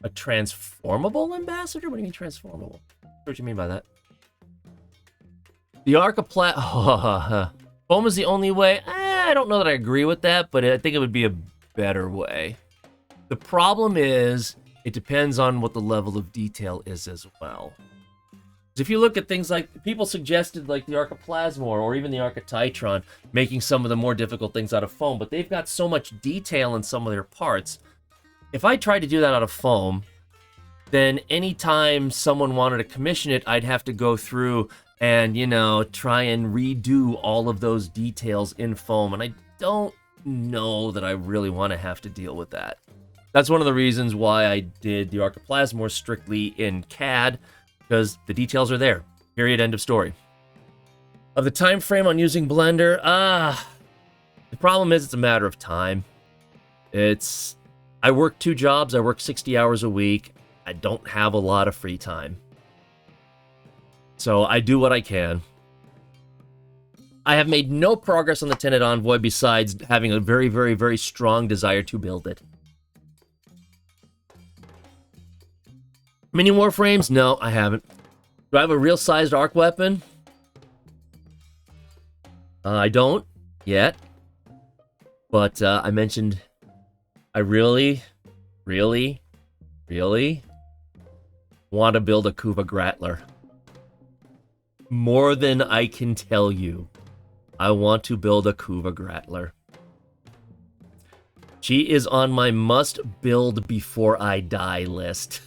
A transformable ambassador? What do you mean transformable? What do you mean by that? The Archiplat... Foam is the only way? I don't know that I agree with that, but I think it would be a better way. The problem is, it depends on what the level of detail is as well. If you look at things like, people suggested like the Archiplasmor or even the Archititron, making some of the more difficult things out of foam, but they've got so much detail in some of their parts. If I tried to do that out of foam, then anytime someone wanted to commission it, I'd have to go through and, you know, try and redo all of those details in foam, and I don't know that I really want to have to deal with that. That's one of the reasons why I did the Archiplasmor strictly in CAD, because the details are there. Period, end of story. Of the time frame on using Blender, the problem is it's a matter of time. I work 2 jobs, I work 60 hours a week. I don't have a lot of free time. So I do what I can. I have made no progress on the Tenet Envoy besides having a very, very, very strong desire to build it. Mini Warframes? No, I haven't. Do I have a real-sized arc weapon? I don't yet. But I mentioned I really, really, really want to build a Kuva Grattler. More than I can tell you. I want to build a Kuva Grattler. She is on my must build before I die list.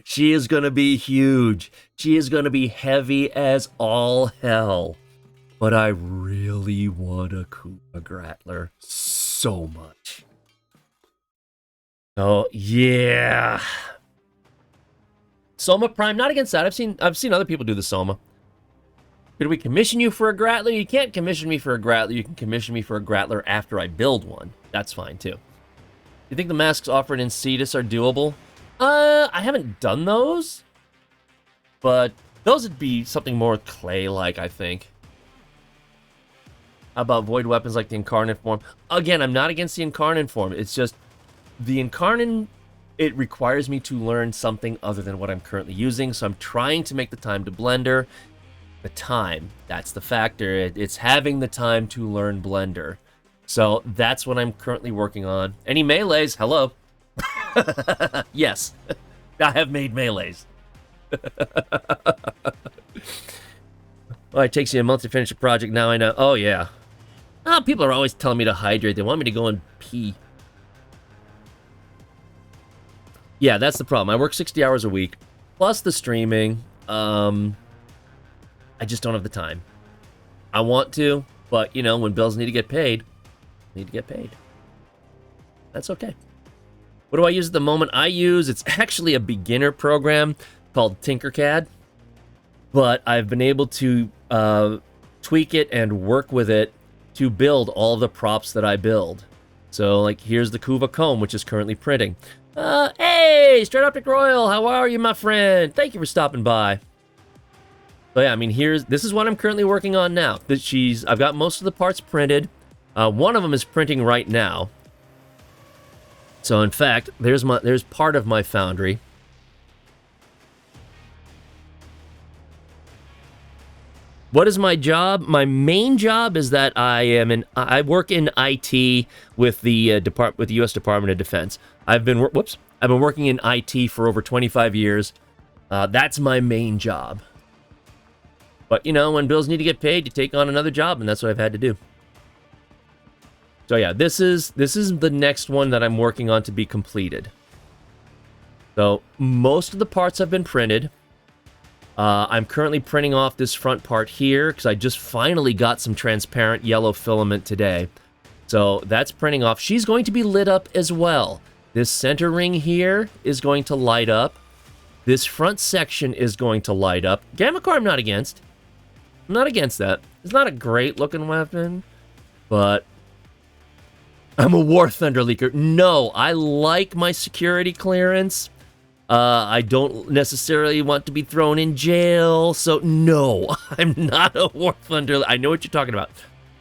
She is going to be huge. She is going to be heavy as all hell. But I really want a Kuva Grattler so much. Oh, yeah. Soma Prime, not against that. I've seen other people do the Soma. Could we commission you for a Grattler? You can't commission me for a Grattler. You can commission me for a Grattler after I build one. That's fine, too. You think the masks offered in Cetus are doable? I haven't done those. But those would be something more clay-like, I think. How about void weapons like the Incarnate form? Again, I'm not against the Incarnate form. It's just the Incarnate, it requires me to learn something other than what I'm currently using, so I'm trying to make the time to Blender. The time, that's the factor. It's having the time to learn Blender. So that's what I'm currently working on. Any melees? Hello. Yes, I have made melees. Well, it takes you a month to finish a project, now I know. Oh, yeah. People are always telling me to hydrate. They want me to go and pee. Yeah, that's the problem. I work 60 hours a week, plus the streaming. I just don't have the time. I want to, but, you know, when bills need to get paid, need to get paid. That's okay. What do I use at the moment? It's actually a beginner program called Tinkercad, but I've been able to tweak it and work with it to build all the props that I build. So, like, here's the Kuva comb, which is currently printing. Hey, Straight Optic Royal, how are you, my friend? Thank you for stopping by. So yeah, I mean, this is what I'm currently working on now. I've got most of the parts printed. One of them is printing right now. So in fact, there's part of my foundry. What is my job? My main job is that I work in IT with the U.S. Department of Defense. I've been working in IT for over 25 years. That's my main job. But you know, when bills need to get paid, you take on another job, and that's what I've had to do. So yeah, this is the next one that I'm working on to be completed. So most of the parts have been printed. I'm currently printing off this front part here because I just finally got some transparent yellow filament today. So that's printing off. She's going to be lit up as well. This center ring here is going to light up. This front section is going to light up. Gamma Core I'm not against. I'm not against that. It's not a great looking weapon, but I'm a War Thunder leaker. No, I like my security clearance. I don't necessarily want to be thrown in jail, so no, I'm not a War Thunder. I know what you're talking about.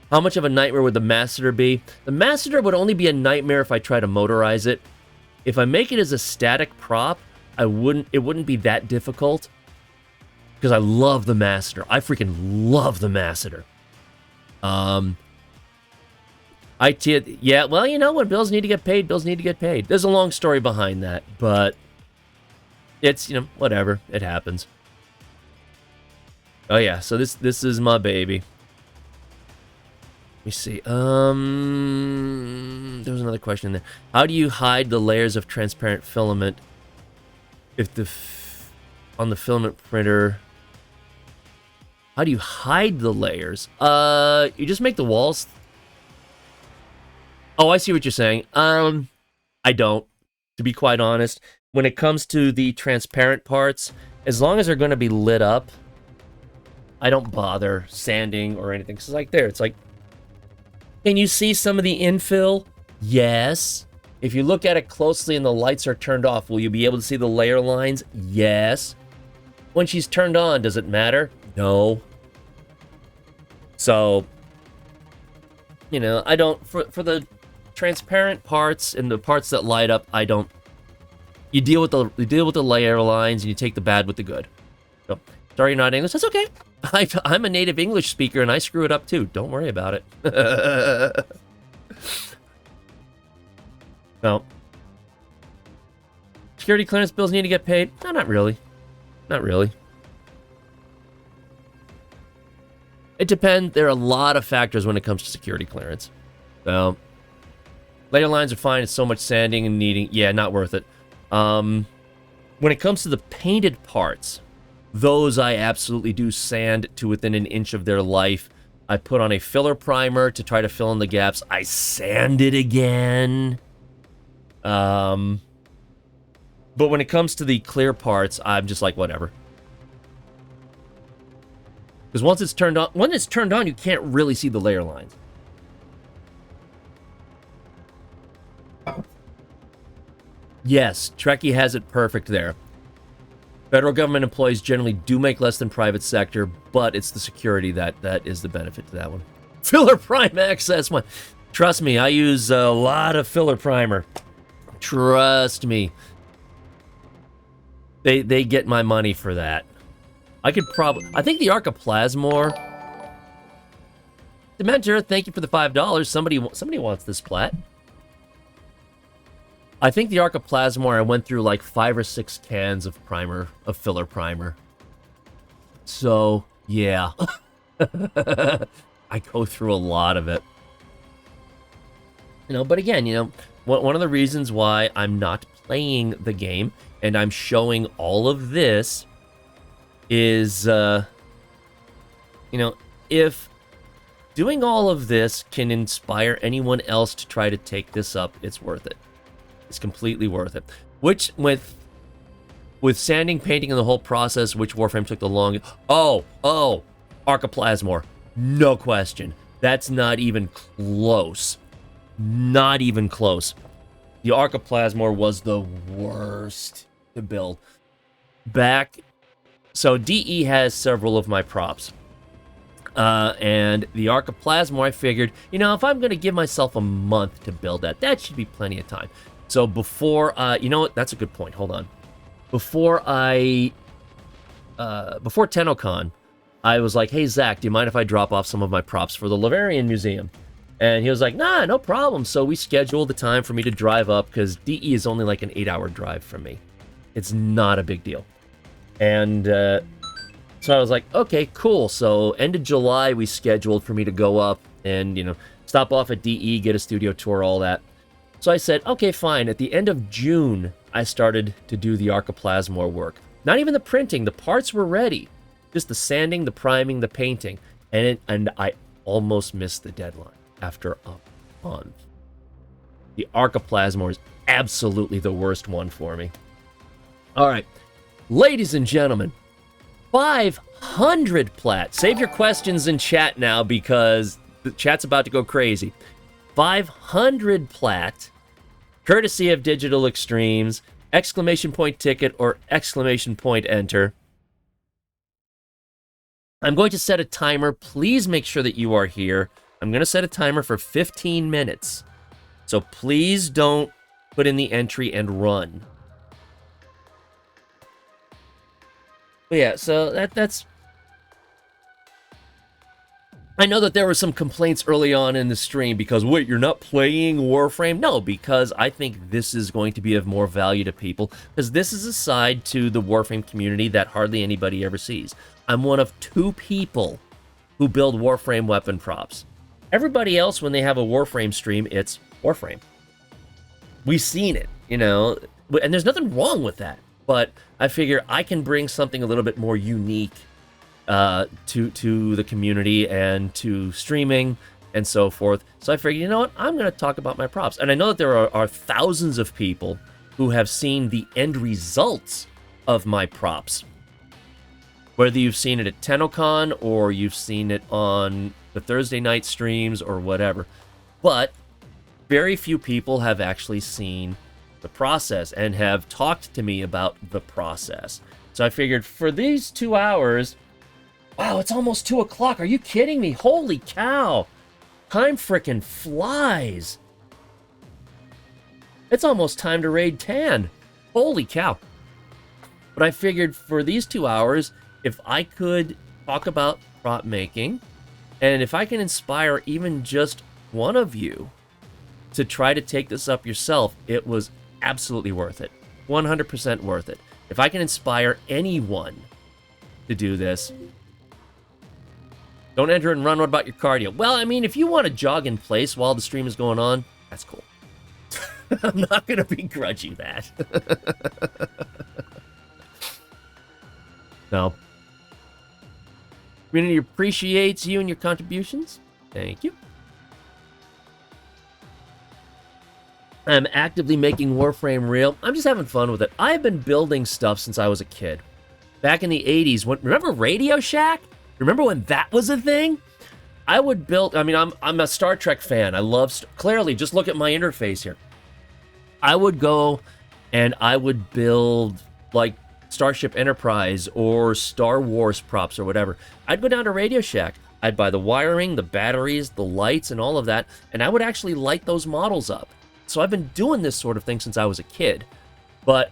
How much of a nightmare would the Masseter be? The Masseter would only be a nightmare if I try to motorize it. If I make it as a static prop, it wouldn't be that difficult. Because I love the Masseter. I freaking love the Masseter. Yeah, well, you know, when bills need to get paid, bills need to get paid. There's a long story behind that, but it's, you know, whatever. It happens. Oh yeah, so this is my baby. Let me see. There was another question there. How do you hide the layers of transparent filament if on the filament printer? How do you hide the layers? You just make the walls. Oh, I see what you're saying. I don't, to be quite honest. When it comes to the transparent parts, as long as they're going to be lit up, I don't bother sanding or anything. Because like there, it's like, can you see some of the infill? Yes. If you look at it closely and the lights are turned off, will you be able to see the layer lines? Yes. When she's turned on, does it matter? No. So, you know, I don't, for the transparent parts and the parts that light up, I don't, you deal with the layer lines and you take the bad with the good. So, sorry you're not English, that's okay. I'm a native English speaker and I screw it up too. Don't worry about it. No. Security clearance bills need to get paid? No, not really. Not really. It depends. There are a lot of factors when it comes to security clearance. So, layer lines are fine. It's so much sanding and kneading. Yeah, not worth it. When it comes to the painted parts, those I absolutely do sand to within an inch of their life. I put on a filler primer to try to fill in the gaps. I sand it again. But when it comes to the clear parts, I'm just like, whatever. Because once it's turned on, you can't really see the layer lines. Yes, Trekkie has it perfect there. Federal government employees generally do make less than private sector, but it's the security that is the benefit to that one. Filler Prime Access one. Trust me, I use a lot of filler primer. Trust me. They get my money for that. I think the Archiplasmor. Dementor, thank you for the $5. Somebody wants this plat. I think the Archiplasmor, I went through like 5 or 6 cans of filler primer. So, yeah. I go through a lot of it. You know, but again, you know, one of the reasons why I'm not playing the game and I'm showing all of this is, you know, if doing all of this can inspire anyone else to try to take this up, it's worth it. It's completely worth it. Which, with sanding, painting, and the whole process, which Warframe took the longest? Oh, Archiplasmor. No question. That's not even close. Not even close. The Archiplasmor was the worst to build. So DE has several of my props. And the Archiplasmor, I figured, you know, if I'm going to give myself a month to build that should be plenty of time. So before, you know what? That's a good point. Hold on. Before TennoCon, I was like, hey, Zach, do you mind if I drop off some of my props for the Laverian Museum? And he was like, nah, no problem. So we scheduled the time for me to drive up because DE is only like an 8-hour drive from me. It's not a big deal. And so I was like, okay, cool. So end of July, we scheduled for me to go up and, you know, stop off at DE, get a studio tour, all that. So I said, okay, fine. At the end of June, I started to do the Archiplasmor work. Not even the printing. The parts were ready. Just the sanding, the priming, the painting. And I almost missed the deadline after a month. The Archiplasmor is absolutely the worst one for me. All right. Ladies and gentlemen, 500 plat. Save your questions in chat now because The chat's about to go crazy. 500 plat, courtesy of Digital Extremes, exclamation point ticket or exclamation point enter. I'm going to set a timer. Please make sure that you are here. I'm going to set a timer for 15 minutes. So please don't put in the entry and run. But yeah, so that's... I know that there were some complaints early on in the stream because, wait, you're not playing Warframe? No, because I think this is going to be of more value to people, because this is a side to the Warframe community that hardly anybody ever sees. I'm one of 2 people who build Warframe weapon props. Everybody else, when they have a Warframe stream, it's Warframe. We've seen it, you know, and there's nothing wrong with that, but I figure I can bring something a little bit more unique to the community and to streaming and so forth. So I figured, you know what, I'm going to talk about my props. And I know that there are thousands of people who have seen the end results of my props. Whether you've seen it at TennoCon or you've seen it on the Thursday night streams or whatever. But very few people have actually seen the process and have talked to me about the process. So I figured for these 2 hours... Wow, it's almost 2 o'clock. Are you kidding me? Holy cow. Time frickin' flies. It's almost time to raid Tan. Holy cow. But I figured for these 2 hours, if I could talk about prop making, and if I can inspire even just one of you to try to take this up yourself, it was absolutely worth it. 100% worth it. If I can inspire anyone to do this... Don't enter and run. What about your cardio? Well, I mean, if you want to jog in place while the stream is going on, that's cool. I'm not going to begrudge you that. No. Community appreciates you and your contributions. Thank you. I'm actively making Warframe real. I'm just having fun with it. I've been building stuff since I was a kid. Back in the 80s, remember Radio Shack? Remember when that was a thing? I would build... I mean, I'm a Star Trek fan. I love... Clearly, just look at my interface here. I would go and I would build, like, Starship Enterprise or Star Wars props or whatever. I'd go down to Radio Shack. I'd buy the wiring, the batteries, the lights, and all of that, and I would actually light those models up. So I've been doing this sort of thing since I was a kid. But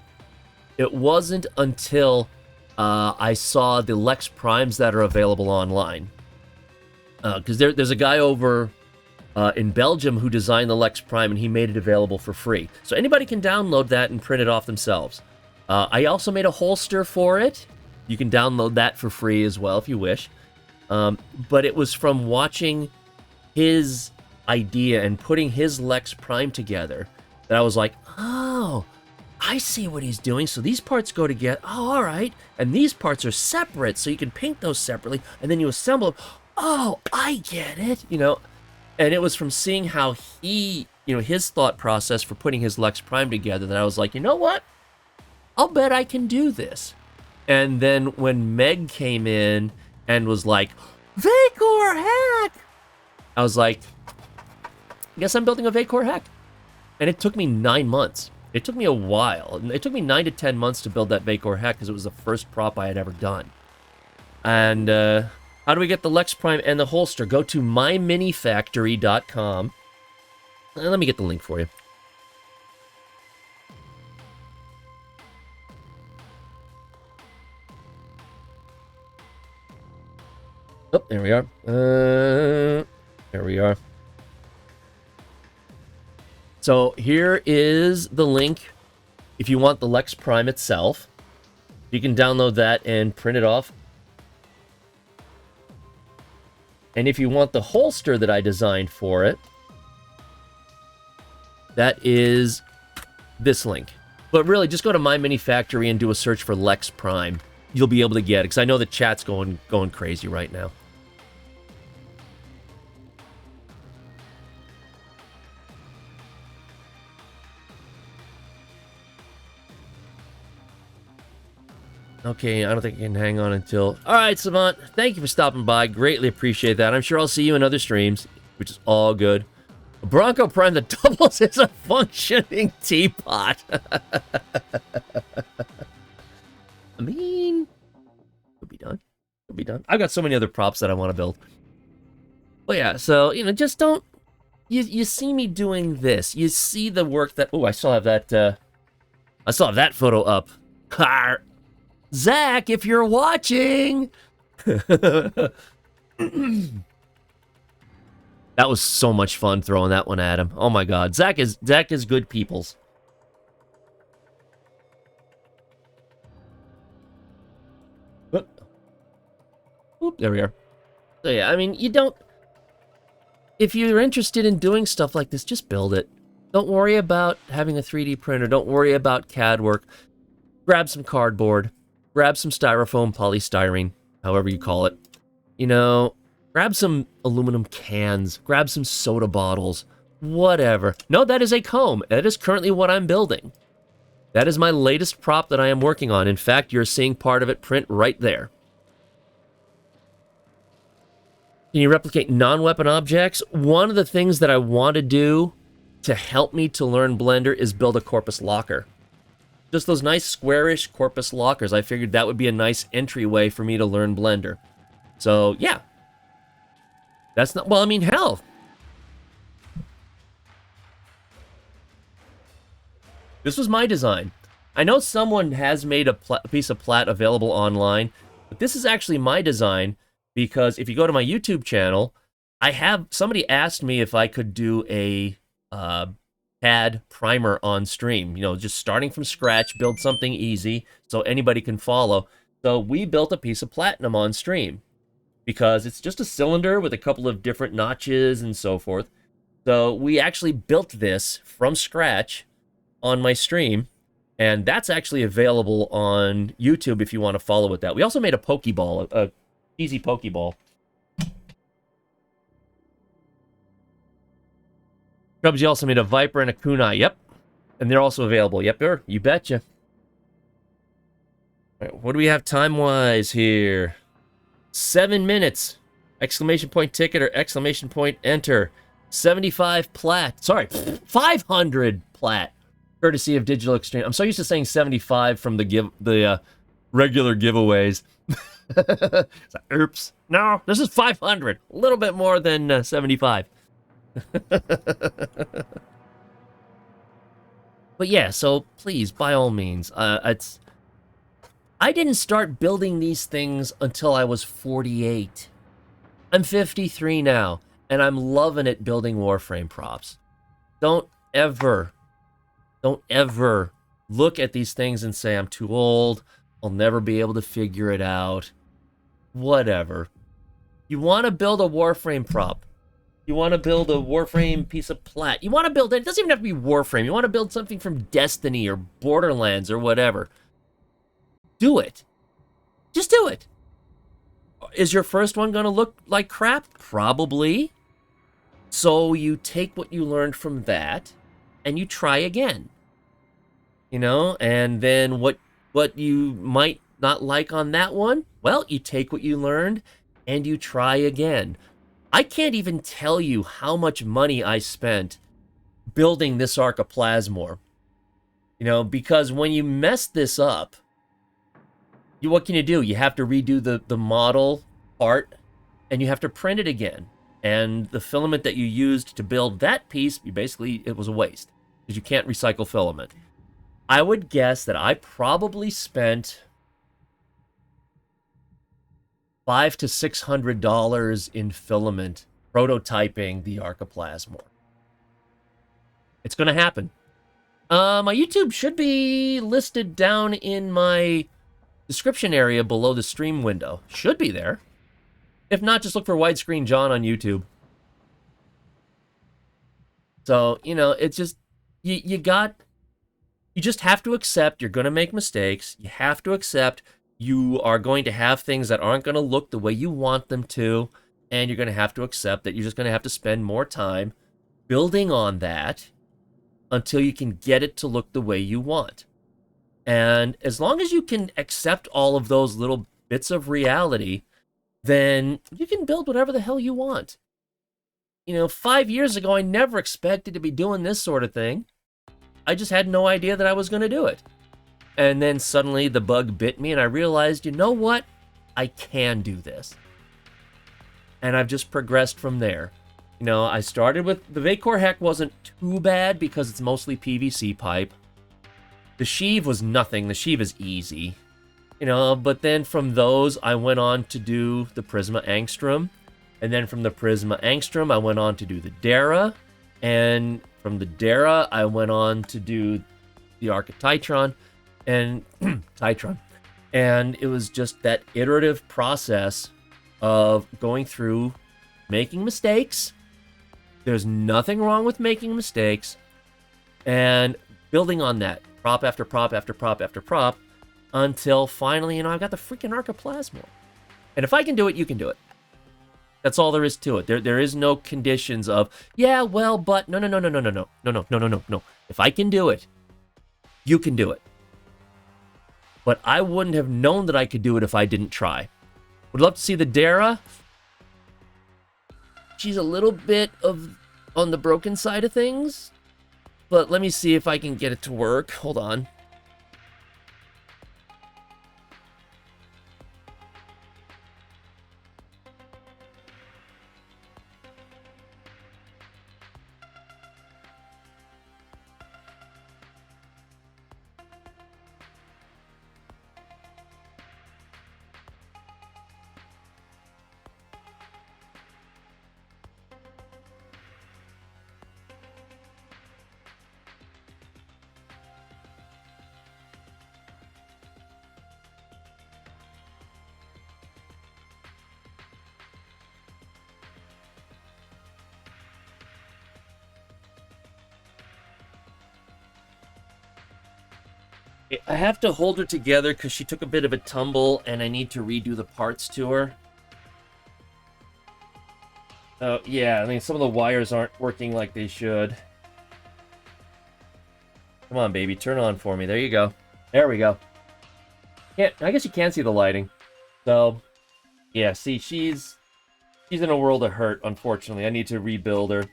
it wasn't until... I saw the Lex Primes that are available online. Because there's a guy over in Belgium who designed the Lex Prime, and he made it available for free. So anybody can download that and print it off themselves. I also made a holster for it. You can download that for free as well if you wish. But it was from watching his idea and putting his Lex Prime together that I was like, oh... I see what he's doing. So these parts go together. Oh, all right. And these parts are separate, so you can paint those separately, and then you assemble them. Oh, I get it. You know, and it was from seeing how he, you know, his thought process for putting his Lex Prime together that I was like, you know what? I'll bet I can do this. And then when Meg came in and was like, Vacor hack, I was like, I guess I'm building a Vacor hack. And it took me 9 months. It took me a while. It took me 9 to 10 months to build that Vacor hack because it was the first prop I had ever done. And how do we get the Lex Prime and the holster? Go to myminifactory.com. Let me get the link for you. Oh, there we are. There we are. So here is the link. If you want the Lex Prime itself, you can download that and print it off. And if you want the holster that I designed for it, that is this link. But really, just go to My Mini Factory and do a search for Lex Prime. You'll be able to get it, because I know the chat's going crazy right now. Okay, I don't think I can hang on until... All right, Savant, thank you for stopping by. Greatly appreciate that. I'm sure I'll see you in other streams. which is all good. A Bronco Prime that doubles as a functioning teapot. I mean, could be done. Could be done. I've got so many other props that I want to build. But yeah, so, just don't... You see me doing this. You see the work that... Oh, I still have that... I still have that photo up. Zach, if you're watching... That was so much fun throwing that one at him. Oh my god. Zach is good peoples. Oop, there we are. So yeah, I mean, you don't... If you're interested in doing stuff like this, just build it. Don't worry about having a 3D printer. Don't worry about CAD work. Grab some cardboard. Grab some styrofoam, polystyrene, however you call it. Grab some aluminum cans. Grab some soda bottles. Whatever. No, that is a comb. That is currently what I'm building. That is my latest prop that I am working on. In fact, you're seeing part of it print right there. Can you replicate non-weapon objects? One of the things that I want to do to help me to learn Blender is build a corpus locker. Just those nice squarish corpus lockers. I figured that would be a nice entryway for me to learn Blender. So, yeah. That's not... Well, I mean, hell. This was my design. I know someone has made a piece of plat available online, but this is actually my design because if you go to my YouTube channel, somebody asked me if I could do a CAD primer on stream. Just starting from scratch, build something easy so anybody can follow. So we built a piece of platinum on stream because it's just a cylinder with a couple of different notches and so forth. So we actually built this from scratch on my stream, and that's actually available on YouTube if you want to follow with that. We also made a Pokeball, a easy Pokeball. Scrubs, you also made a Viper and a Kunai. Yep. And they're also available. Yep, you betcha. All right, what do we have time-wise here? 7 minutes. Exclamation point ticket or exclamation point enter. 75 plat. Sorry, 500 plat. Courtesy of Digital Exchange. I'm so used to saying 75 from the regular giveaways. Oops. No, this is 500. A little bit more than 75. But yeah, so please, by all means, I didn't start building these things until I was 48. I'm 53 now, and I'm loving it building Warframe props. Don't ever look at these things and say, I'm too old, I'll never be able to figure it out. Whatever. You want to build a Warframe prop. You want to build a Warframe piece of plat. You want to build it. It doesn't even have to be Warframe. You want to build something from Destiny or Borderlands or whatever. Do it. Just do it. Is your first one going to look like crap? Probably. So you take what you learned from that and you try again. And then what you might not like on that one, well, you take what you learned and you try again. I can't even tell you how much money I spent building this Arc of Plasmor. Because when you mess this up, what can you do? You have to redo the model part, and you have to print it again. And the filament that you used to build that piece, it was a waste, because you can't recycle filament. I would guess that I probably spent $500 to $600 in filament prototyping the Arc of Plasmor. It's going to happen. My YouTube should be listed down in my description area below the stream window. Should be there. If not, just look for Widescreen John on YouTube. So, it's just, you just have to accept you're going to make mistakes. You have to accept you are going to have things that aren't going to look the way you want them to, and you're going to have to accept that you're just going to have to spend more time building on that until you can get it to look the way you want. And as long as you can accept all of those little bits of reality, then you can build whatever the hell you want. 5 years ago, I never expected to be doing this sort of thing. I just had no idea that I was going to do it. And then suddenly the bug bit me and I realized, you know what? I can do this. And I've just progressed from there. I started with the Vacor Heck wasn't too bad because it's mostly PVC pipe. The sheave was nothing. The sheave is easy. But then from those, I went on to do the Prisma Angstrom. And then from the Prisma Angstrom, I went on to do the Dara. And from the Dara, I went on to do the Arc of Titron. And Titron. And it was just that iterative process of going through, making mistakes. There's nothing wrong with making mistakes. And building on that, prop after prop after prop after prop, until finally, I've got the freaking Archoplasmor. And if I can do it, you can do it. That's all there is to it. There is no conditions of, yeah, well, but, no. If I can do it, you can do it. But I wouldn't have known that I could do it if I didn't try. Would love to see the Dara. She's a little bit on the broken side of things. But let me see if I can get it to work. Hold on. I have to hold her together because she took a bit of a tumble and I need to redo the parts to her. Oh, yeah, some of the wires aren't working like they should. Come on, baby, turn on for me. There you go. There we go. Yeah, I guess you can see the lighting. So, yeah, see, she's in a world of hurt, unfortunately. I need to rebuild her.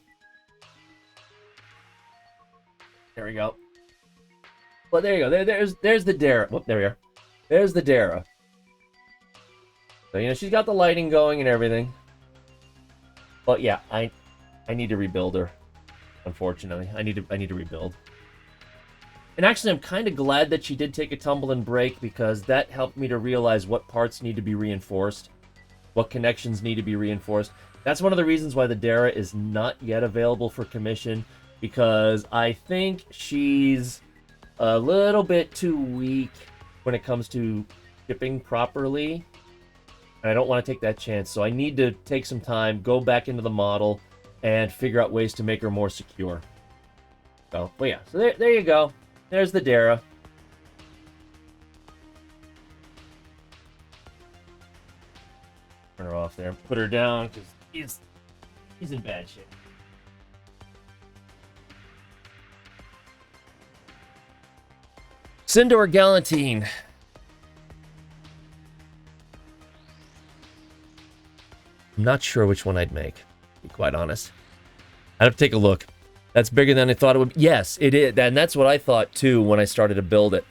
There we go. But there you go. There's the Dara. Whoop, there we are. There's the Dara. So, she's got the lighting going and everything. But yeah, I need to rebuild her. Unfortunately, I need to rebuild. And actually, I'm kind of glad that she did take a tumble and break because that helped me to realize what parts need to be reinforced, what connections need to be reinforced. That's one of the reasons why the Dara is not yet available for commission, because I think she's a little bit too weak when it comes to shipping properly. And I don't want to take that chance, so I need to take some time, go back into the model, and figure out ways to make her more secure. So, well, yeah, so there you go. There's the Dara. Turn her off there. Put her down, because he's in bad shape. Sindor Galantine. I'm not sure which one I'd make, to be quite honest. I'd have to take a look. That's bigger than I thought it would. Yes, it is. And that's what I thought, too, when I started to build it.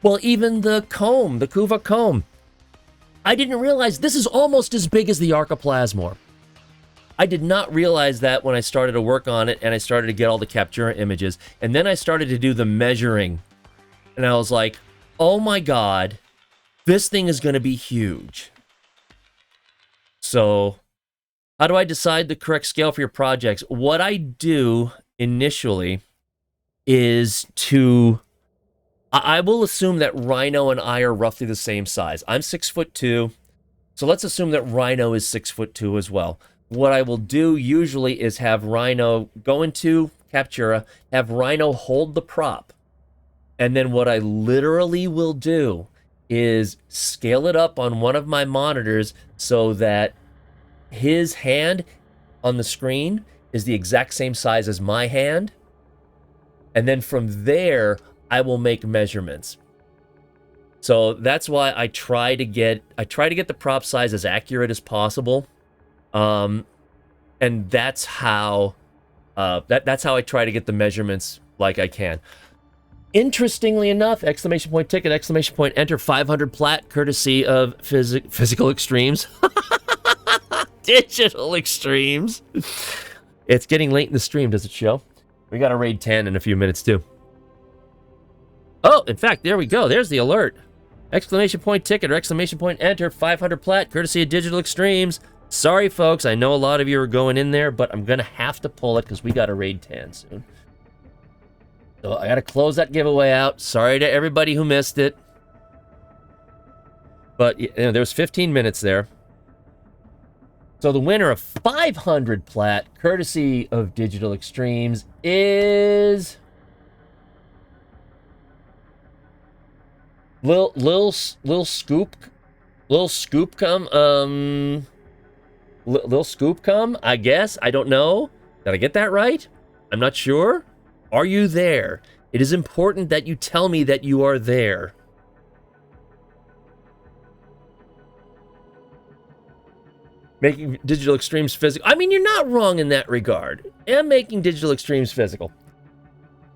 Well, even the comb, the Kuva comb. I didn't realize this is almost as big as the Archoplasmor. I did not realize that when I started to work on it and I started to get all the Captura images. And then I started to do the measuring. And I was like, oh my god, this thing is going to be huge. So, how do I decide the correct scale for your projects? What I do initially is I will assume that Rhino and I are roughly the same size. I'm 6'2", so let's assume that Rhino is 6'2" as well. What I will do usually is have Rhino go into Captura, have Rhino hold the prop, and then what I literally will do is scale it up on one of my monitors so that his hand on the screen is the exact same size as my hand. And then from there, I will make measurements. So that's why I try to get the prop size as accurate as possible. And that's how that's how I try to get the measurements like I can. Interestingly enough, exclamation point ticket, exclamation point enter 500 plat, courtesy of Physical Extremes. Digital Extremes. It's getting late in the stream, does it show? We got to raid 10 in a few minutes, too. Oh, in fact, there we go. There's the alert. Exclamation point ticket or exclamation point enter 500 plat, courtesy of Digital Extremes. Sorry, folks. I know a lot of you are going in there, but I'm going to have to pull it because we got to raid 10 soon. So I got to close that giveaway out. Sorry to everybody who missed it. But you know, there's 15 minutes there. So the winner of 500 plat, courtesy of Digital Extremes, is Lil Scoop come, I guess. I don't know. Did I get that right? I'm not sure. Are you there? It is important that you tell me that you are there. Making Digital Extremes physical. I mean, you're not wrong in that regard. I'm making Digital Extremes physical.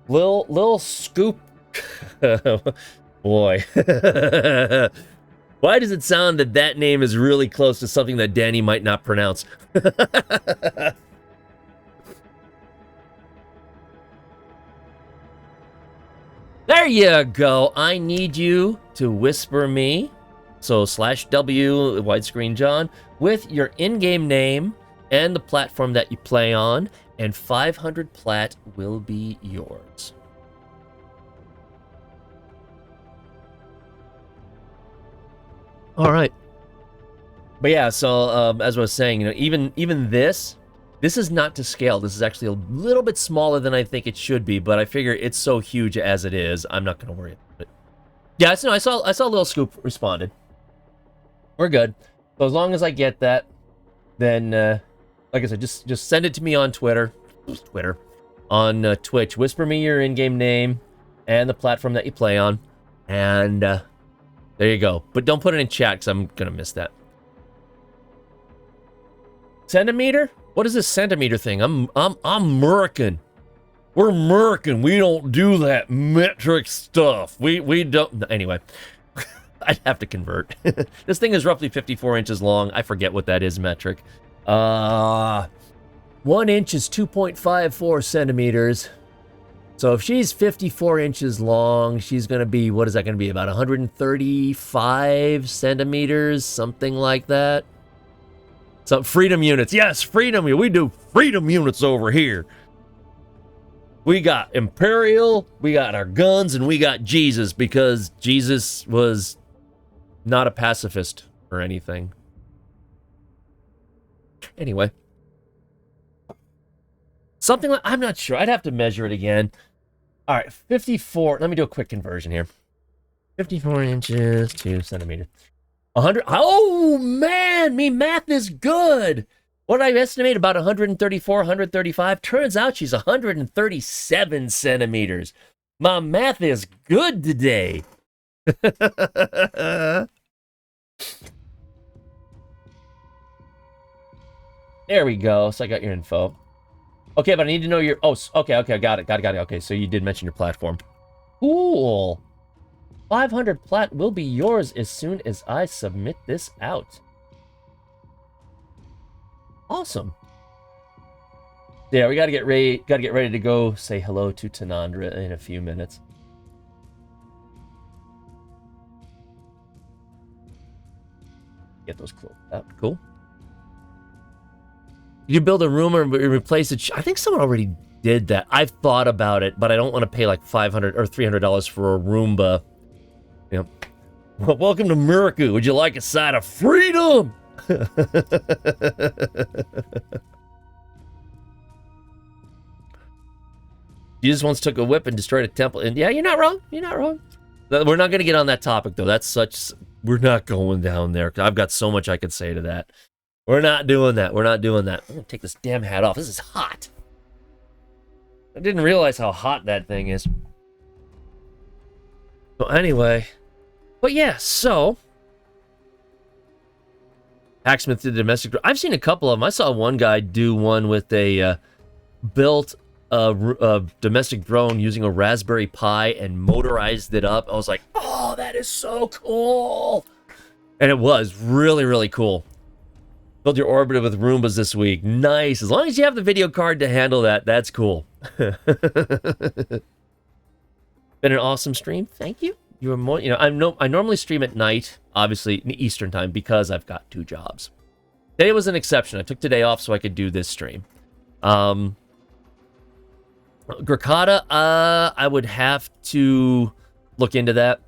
Lil Scoop. Boy. Why does it sound that that name is really close to something that Danny might not pronounce? There you go. I need you to whisper me. So /W, widescreen John, with your in-game name and the platform that you play on, and 500 plat will be yours. All right. But yeah, so as I was saying, you know, even this is not to scale. This is actually a little bit smaller than I think it should be, but I figure it's so huge as it is, I'm not going to worry about it. Yeah, no, I saw Lil Scoop responded. We're good. So as long as I get that, then like I said, just send it to me on Twitter, on Twitch. Whisper me your in-game name and the platform that you play on, and there you go. But don't put it in chat because I'm gonna miss that. Centimeter? What is this centimeter thing? I'm American. We're American. We don't do that metric stuff. We don't. Anyway, I'd have to convert. This thing is roughly 54 inches long. I forget what that is metric. 1 inch is 2.54 centimeters. So if she's 54 inches long, she's going to be, what is that going to be? About 135 centimeters, something like that. So freedom units. Yes, freedom. We do freedom units over here. We got Imperial, we got our guns, and we got Jesus, because Jesus was not a pacifist or anything. Anyway. Something like, I'm not sure. I'd have to measure it again. All right, 54. Let me do a quick conversion here. 54 inches to centimeters. 100. Oh, man, me math is good. What did I estimate? About 134, 135? Turns out she's 137 centimeters. My math is good today. There we go. So I got your info. Okay, but I need to know your... Oh, okay, got it. Okay, so you did mention your platform. Cool. 500 plat will be yours as soon as I submit this out. Awesome. Yeah, we gotta get ready to go say hello to Tanandra in a few minutes. Get those closed out. Cool. You build a room and replace it. I think someone already did that. I've thought about it, but I don't want to pay like $500 or $300 for a Roomba. You know. Well, welcome to America. Would you like a side of freedom? Jesus once took a whip and destroyed a temple. And yeah, you're not wrong. You're not wrong. We're not going to get on that topic, though. That's such... We're not going down there. I've got so much I could say to that. We're not doing that. We're not doing that. I'm going to take this damn hat off. This is hot. I didn't realize how hot that thing is. So anyway. But yeah, so... Hacksmith did domestic. I've seen a couple of them. I saw one guy do one with a built a domestic drone using a Raspberry Pi and motorized it up. I was like, oh, that is so cool. And it was really, really cool. Build your orbiter with Roombas this week. Nice. As long as you have the video card to handle that, that's cool. Been an awesome stream. Thank you. You were more, I normally stream at night, obviously in Eastern time, because I've got 2 jobs. Today was an exception. I took today off so I could do this stream. Gricada, I would have to look into that.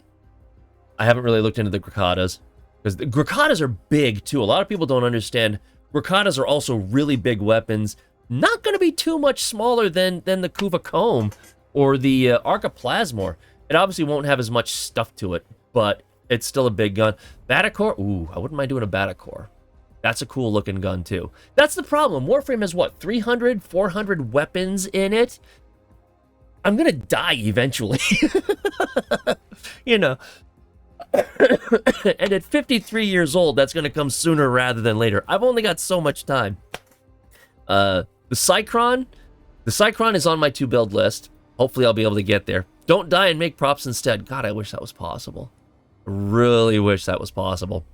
I haven't really looked into the Gricadas. Because the Gricadas are big, too. A lot of people don't understand. Gricadas are also really big weapons. Not going to be too much smaller than the Kuva Comb or the Arcaplasmor. It obviously won't have as much stuff to it, but it's still a big gun. Batacor? Ooh, I wouldn't mind doing a Batacor. That's a cool looking gun, too. That's the problem. Warframe has, what, 300, 400 weapons in it? I'm going to die eventually. And at 53 years old, that's going to come sooner rather than later. I've only got so much time. The Cycron is on my to-build list. Hopefully I'll be able to get there. Don't die and make props instead. God, I wish that was possible. I really wish that was possible.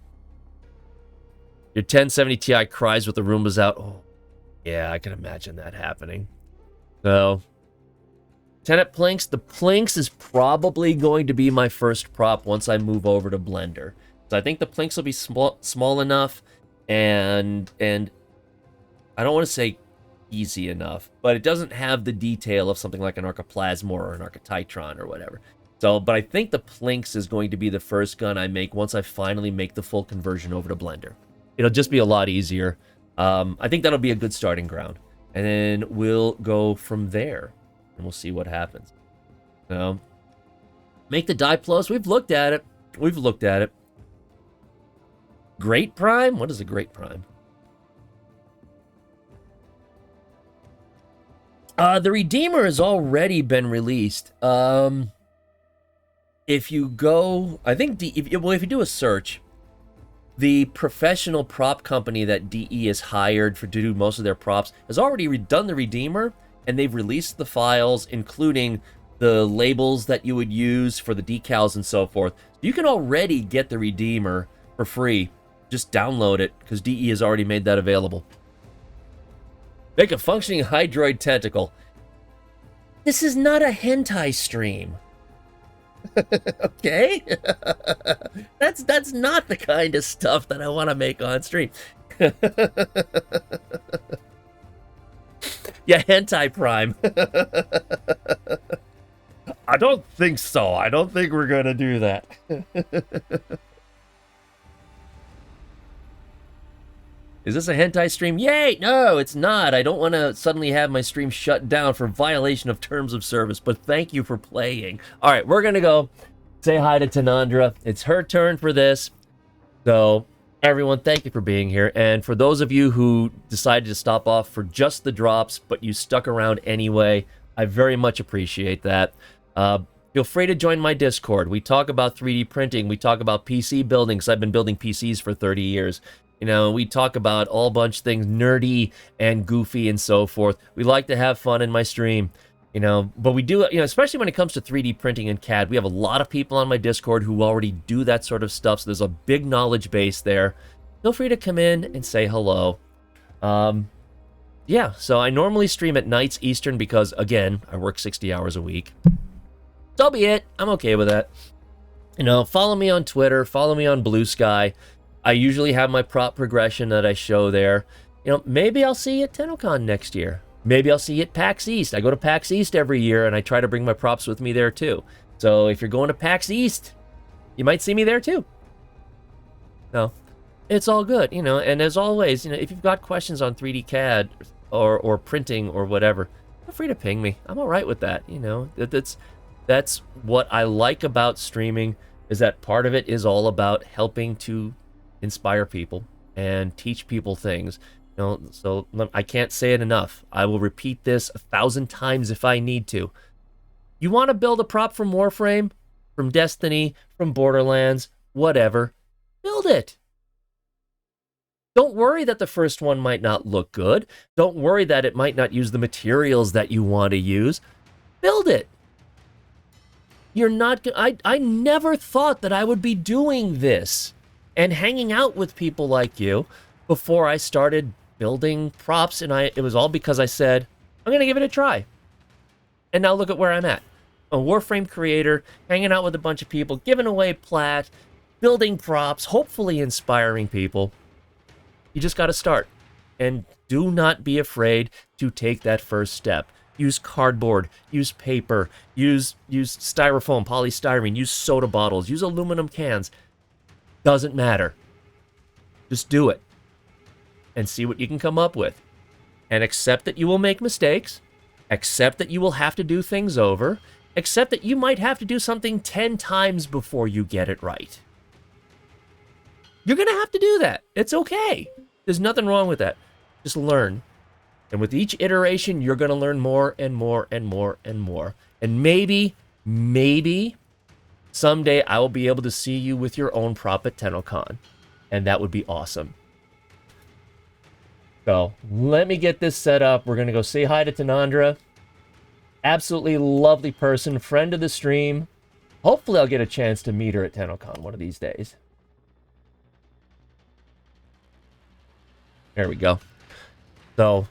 Your 1070 Ti cries with the Roombas out. Oh, yeah, I can imagine that happening. So, Tenet Plinks. The Plinks is probably going to be my first prop once I move over to Blender. So I think the Plinks will be small enough and I don't want to say easy enough, but it doesn't have the detail of something like an Arcaplasmor or an Arcatitron or whatever. So, but I think the Plinks is going to be the first gun I make once I finally make the full conversion over to Blender. It'll just be a lot easier. I think that'll be a good starting ground. And then we'll go from there. And we'll see what happens. So, make the Diplos. We've looked at it. Great Prime? What is a Great Prime? The Redeemer has already been released. If you go, I think if you do a search, the professional prop company that DE has hired to do most of their props has already done the Redeemer, and they've released the files, including the labels that you would use for the decals and so forth. You can already get the Redeemer for free. Just download it, because DE has already made that available. Make a functioning Hydroid tentacle. This is not a hentai stream. Okay? That's not the kind of stuff that I want to make on stream. Yeah, hentai prime. I don't think so. I don't think we're gonna do that. Is this a hentai stream? Yay! No, it's not. I don't want to suddenly have my stream shut down for violation of terms of service, but thank you for playing. All right, we're going to go say hi to Tanandra. It's her turn for this. So, everyone, thank you for being here. And for those of you who decided to stop off for just the drops, but you stuck around anyway, I very much appreciate that. Feel free to join my Discord. We talk about 3D printing. We talk about PC building, because I've been building PCs for 30 years. You know, we talk about all bunch of things nerdy and goofy and so forth. We like to have fun in my stream, you know, but we do, you know, especially when it comes to 3D printing and CAD. We have a lot of people on my Discord who already do that sort of stuff, so there's a big knowledge base there. Feel free to come in and say hello. Yeah, so I normally stream at nights Eastern because, again, I work 60 hours a week. That'll be it. I'm okay with that. You know, follow me on Twitter, follow me on Blue Sky. I usually have my prop progression that I show there. You know, maybe I'll see you at TennoCon next year. Maybe I'll see you at PAX East. I go to PAX East every year, and I try to bring my props with me there, too. So if you're going to PAX East, you might see me there, too. No, it's all good, you know. And as always, you know, if you've got questions on 3D CAD or printing or whatever, feel free to ping me. I'm all right with that, you know. That's what I like about streaming, is that part of it is all about helping to inspire people and teach people things. You know, so I can't say it enough. I will repeat this 1,000 times if I need to. You want to build a prop from Warframe, from Destiny, from Borderlands, whatever, build it. Don't worry that the first one might not look good. Don't worry that it might not use the materials that you want to use. Build it. You're not. I never thought that I would be doing this and hanging out with people like you before I started building props, and it was all because I said, I'm going to give it a try. And now look at where I'm at. A Warframe creator, hanging out with a bunch of people, giving away plat, building props, hopefully inspiring people. You just got to start. And do not be afraid to take that first step. Use cardboard, use paper, use styrofoam, polystyrene, use soda bottles, use aluminum cans. Doesn't matter. Just do it. And see what you can come up with. And accept that you will make mistakes. Accept that you will have to do things over. Accept that you might have to do something 10 times before you get it right. You're going to have to do that. It's okay. There's nothing wrong with that. Just learn. And with each iteration, you're going to learn more and more and more and more. And maybe, someday I will be able to see you with your own prop at TennoCon. And that would be awesome. So, let me get this set up. We're going to go say hi to Tanandra. Absolutely lovely person, friend of the stream. Hopefully I'll get a chance to meet her at TennoCon one of these days. There we go. So,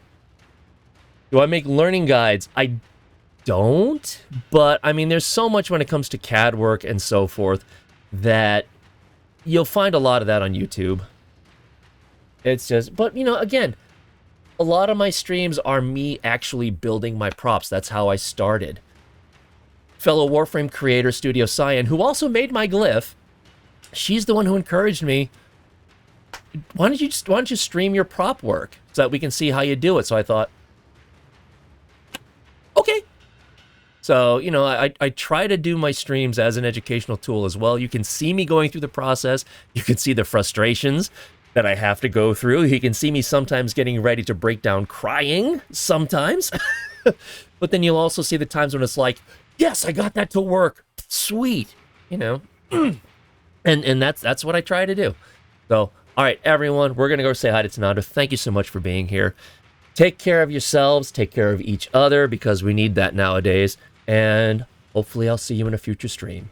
do I make learning guides? I don't, but I mean, there's so much when it comes to CAD work and so forth that you'll find a lot of that on YouTube. It's just, but you know, again, a lot of my streams are me actually building my props. That's how I started. Fellow Warframe creator, Studio Cyan, who also made my glyph, she's the one who encouraged me. Why don't you stream your prop work so that we can see how you do it? So I thought, okay. So, you know, I try to do my streams as an educational tool as well. You can see me going through the process. You can see the frustrations that I have to go through. You can see me sometimes getting ready to break down crying sometimes. But then you'll also see the times when it's like, yes, I got that to work. Sweet. You know. and that's what I try to do. So, all right, everyone, we're going to go say hi to Tanandra. Thank you so much for being here. Take care of yourselves. Take care of each other because we need that nowadays. And hopefully I'll see you in a future stream.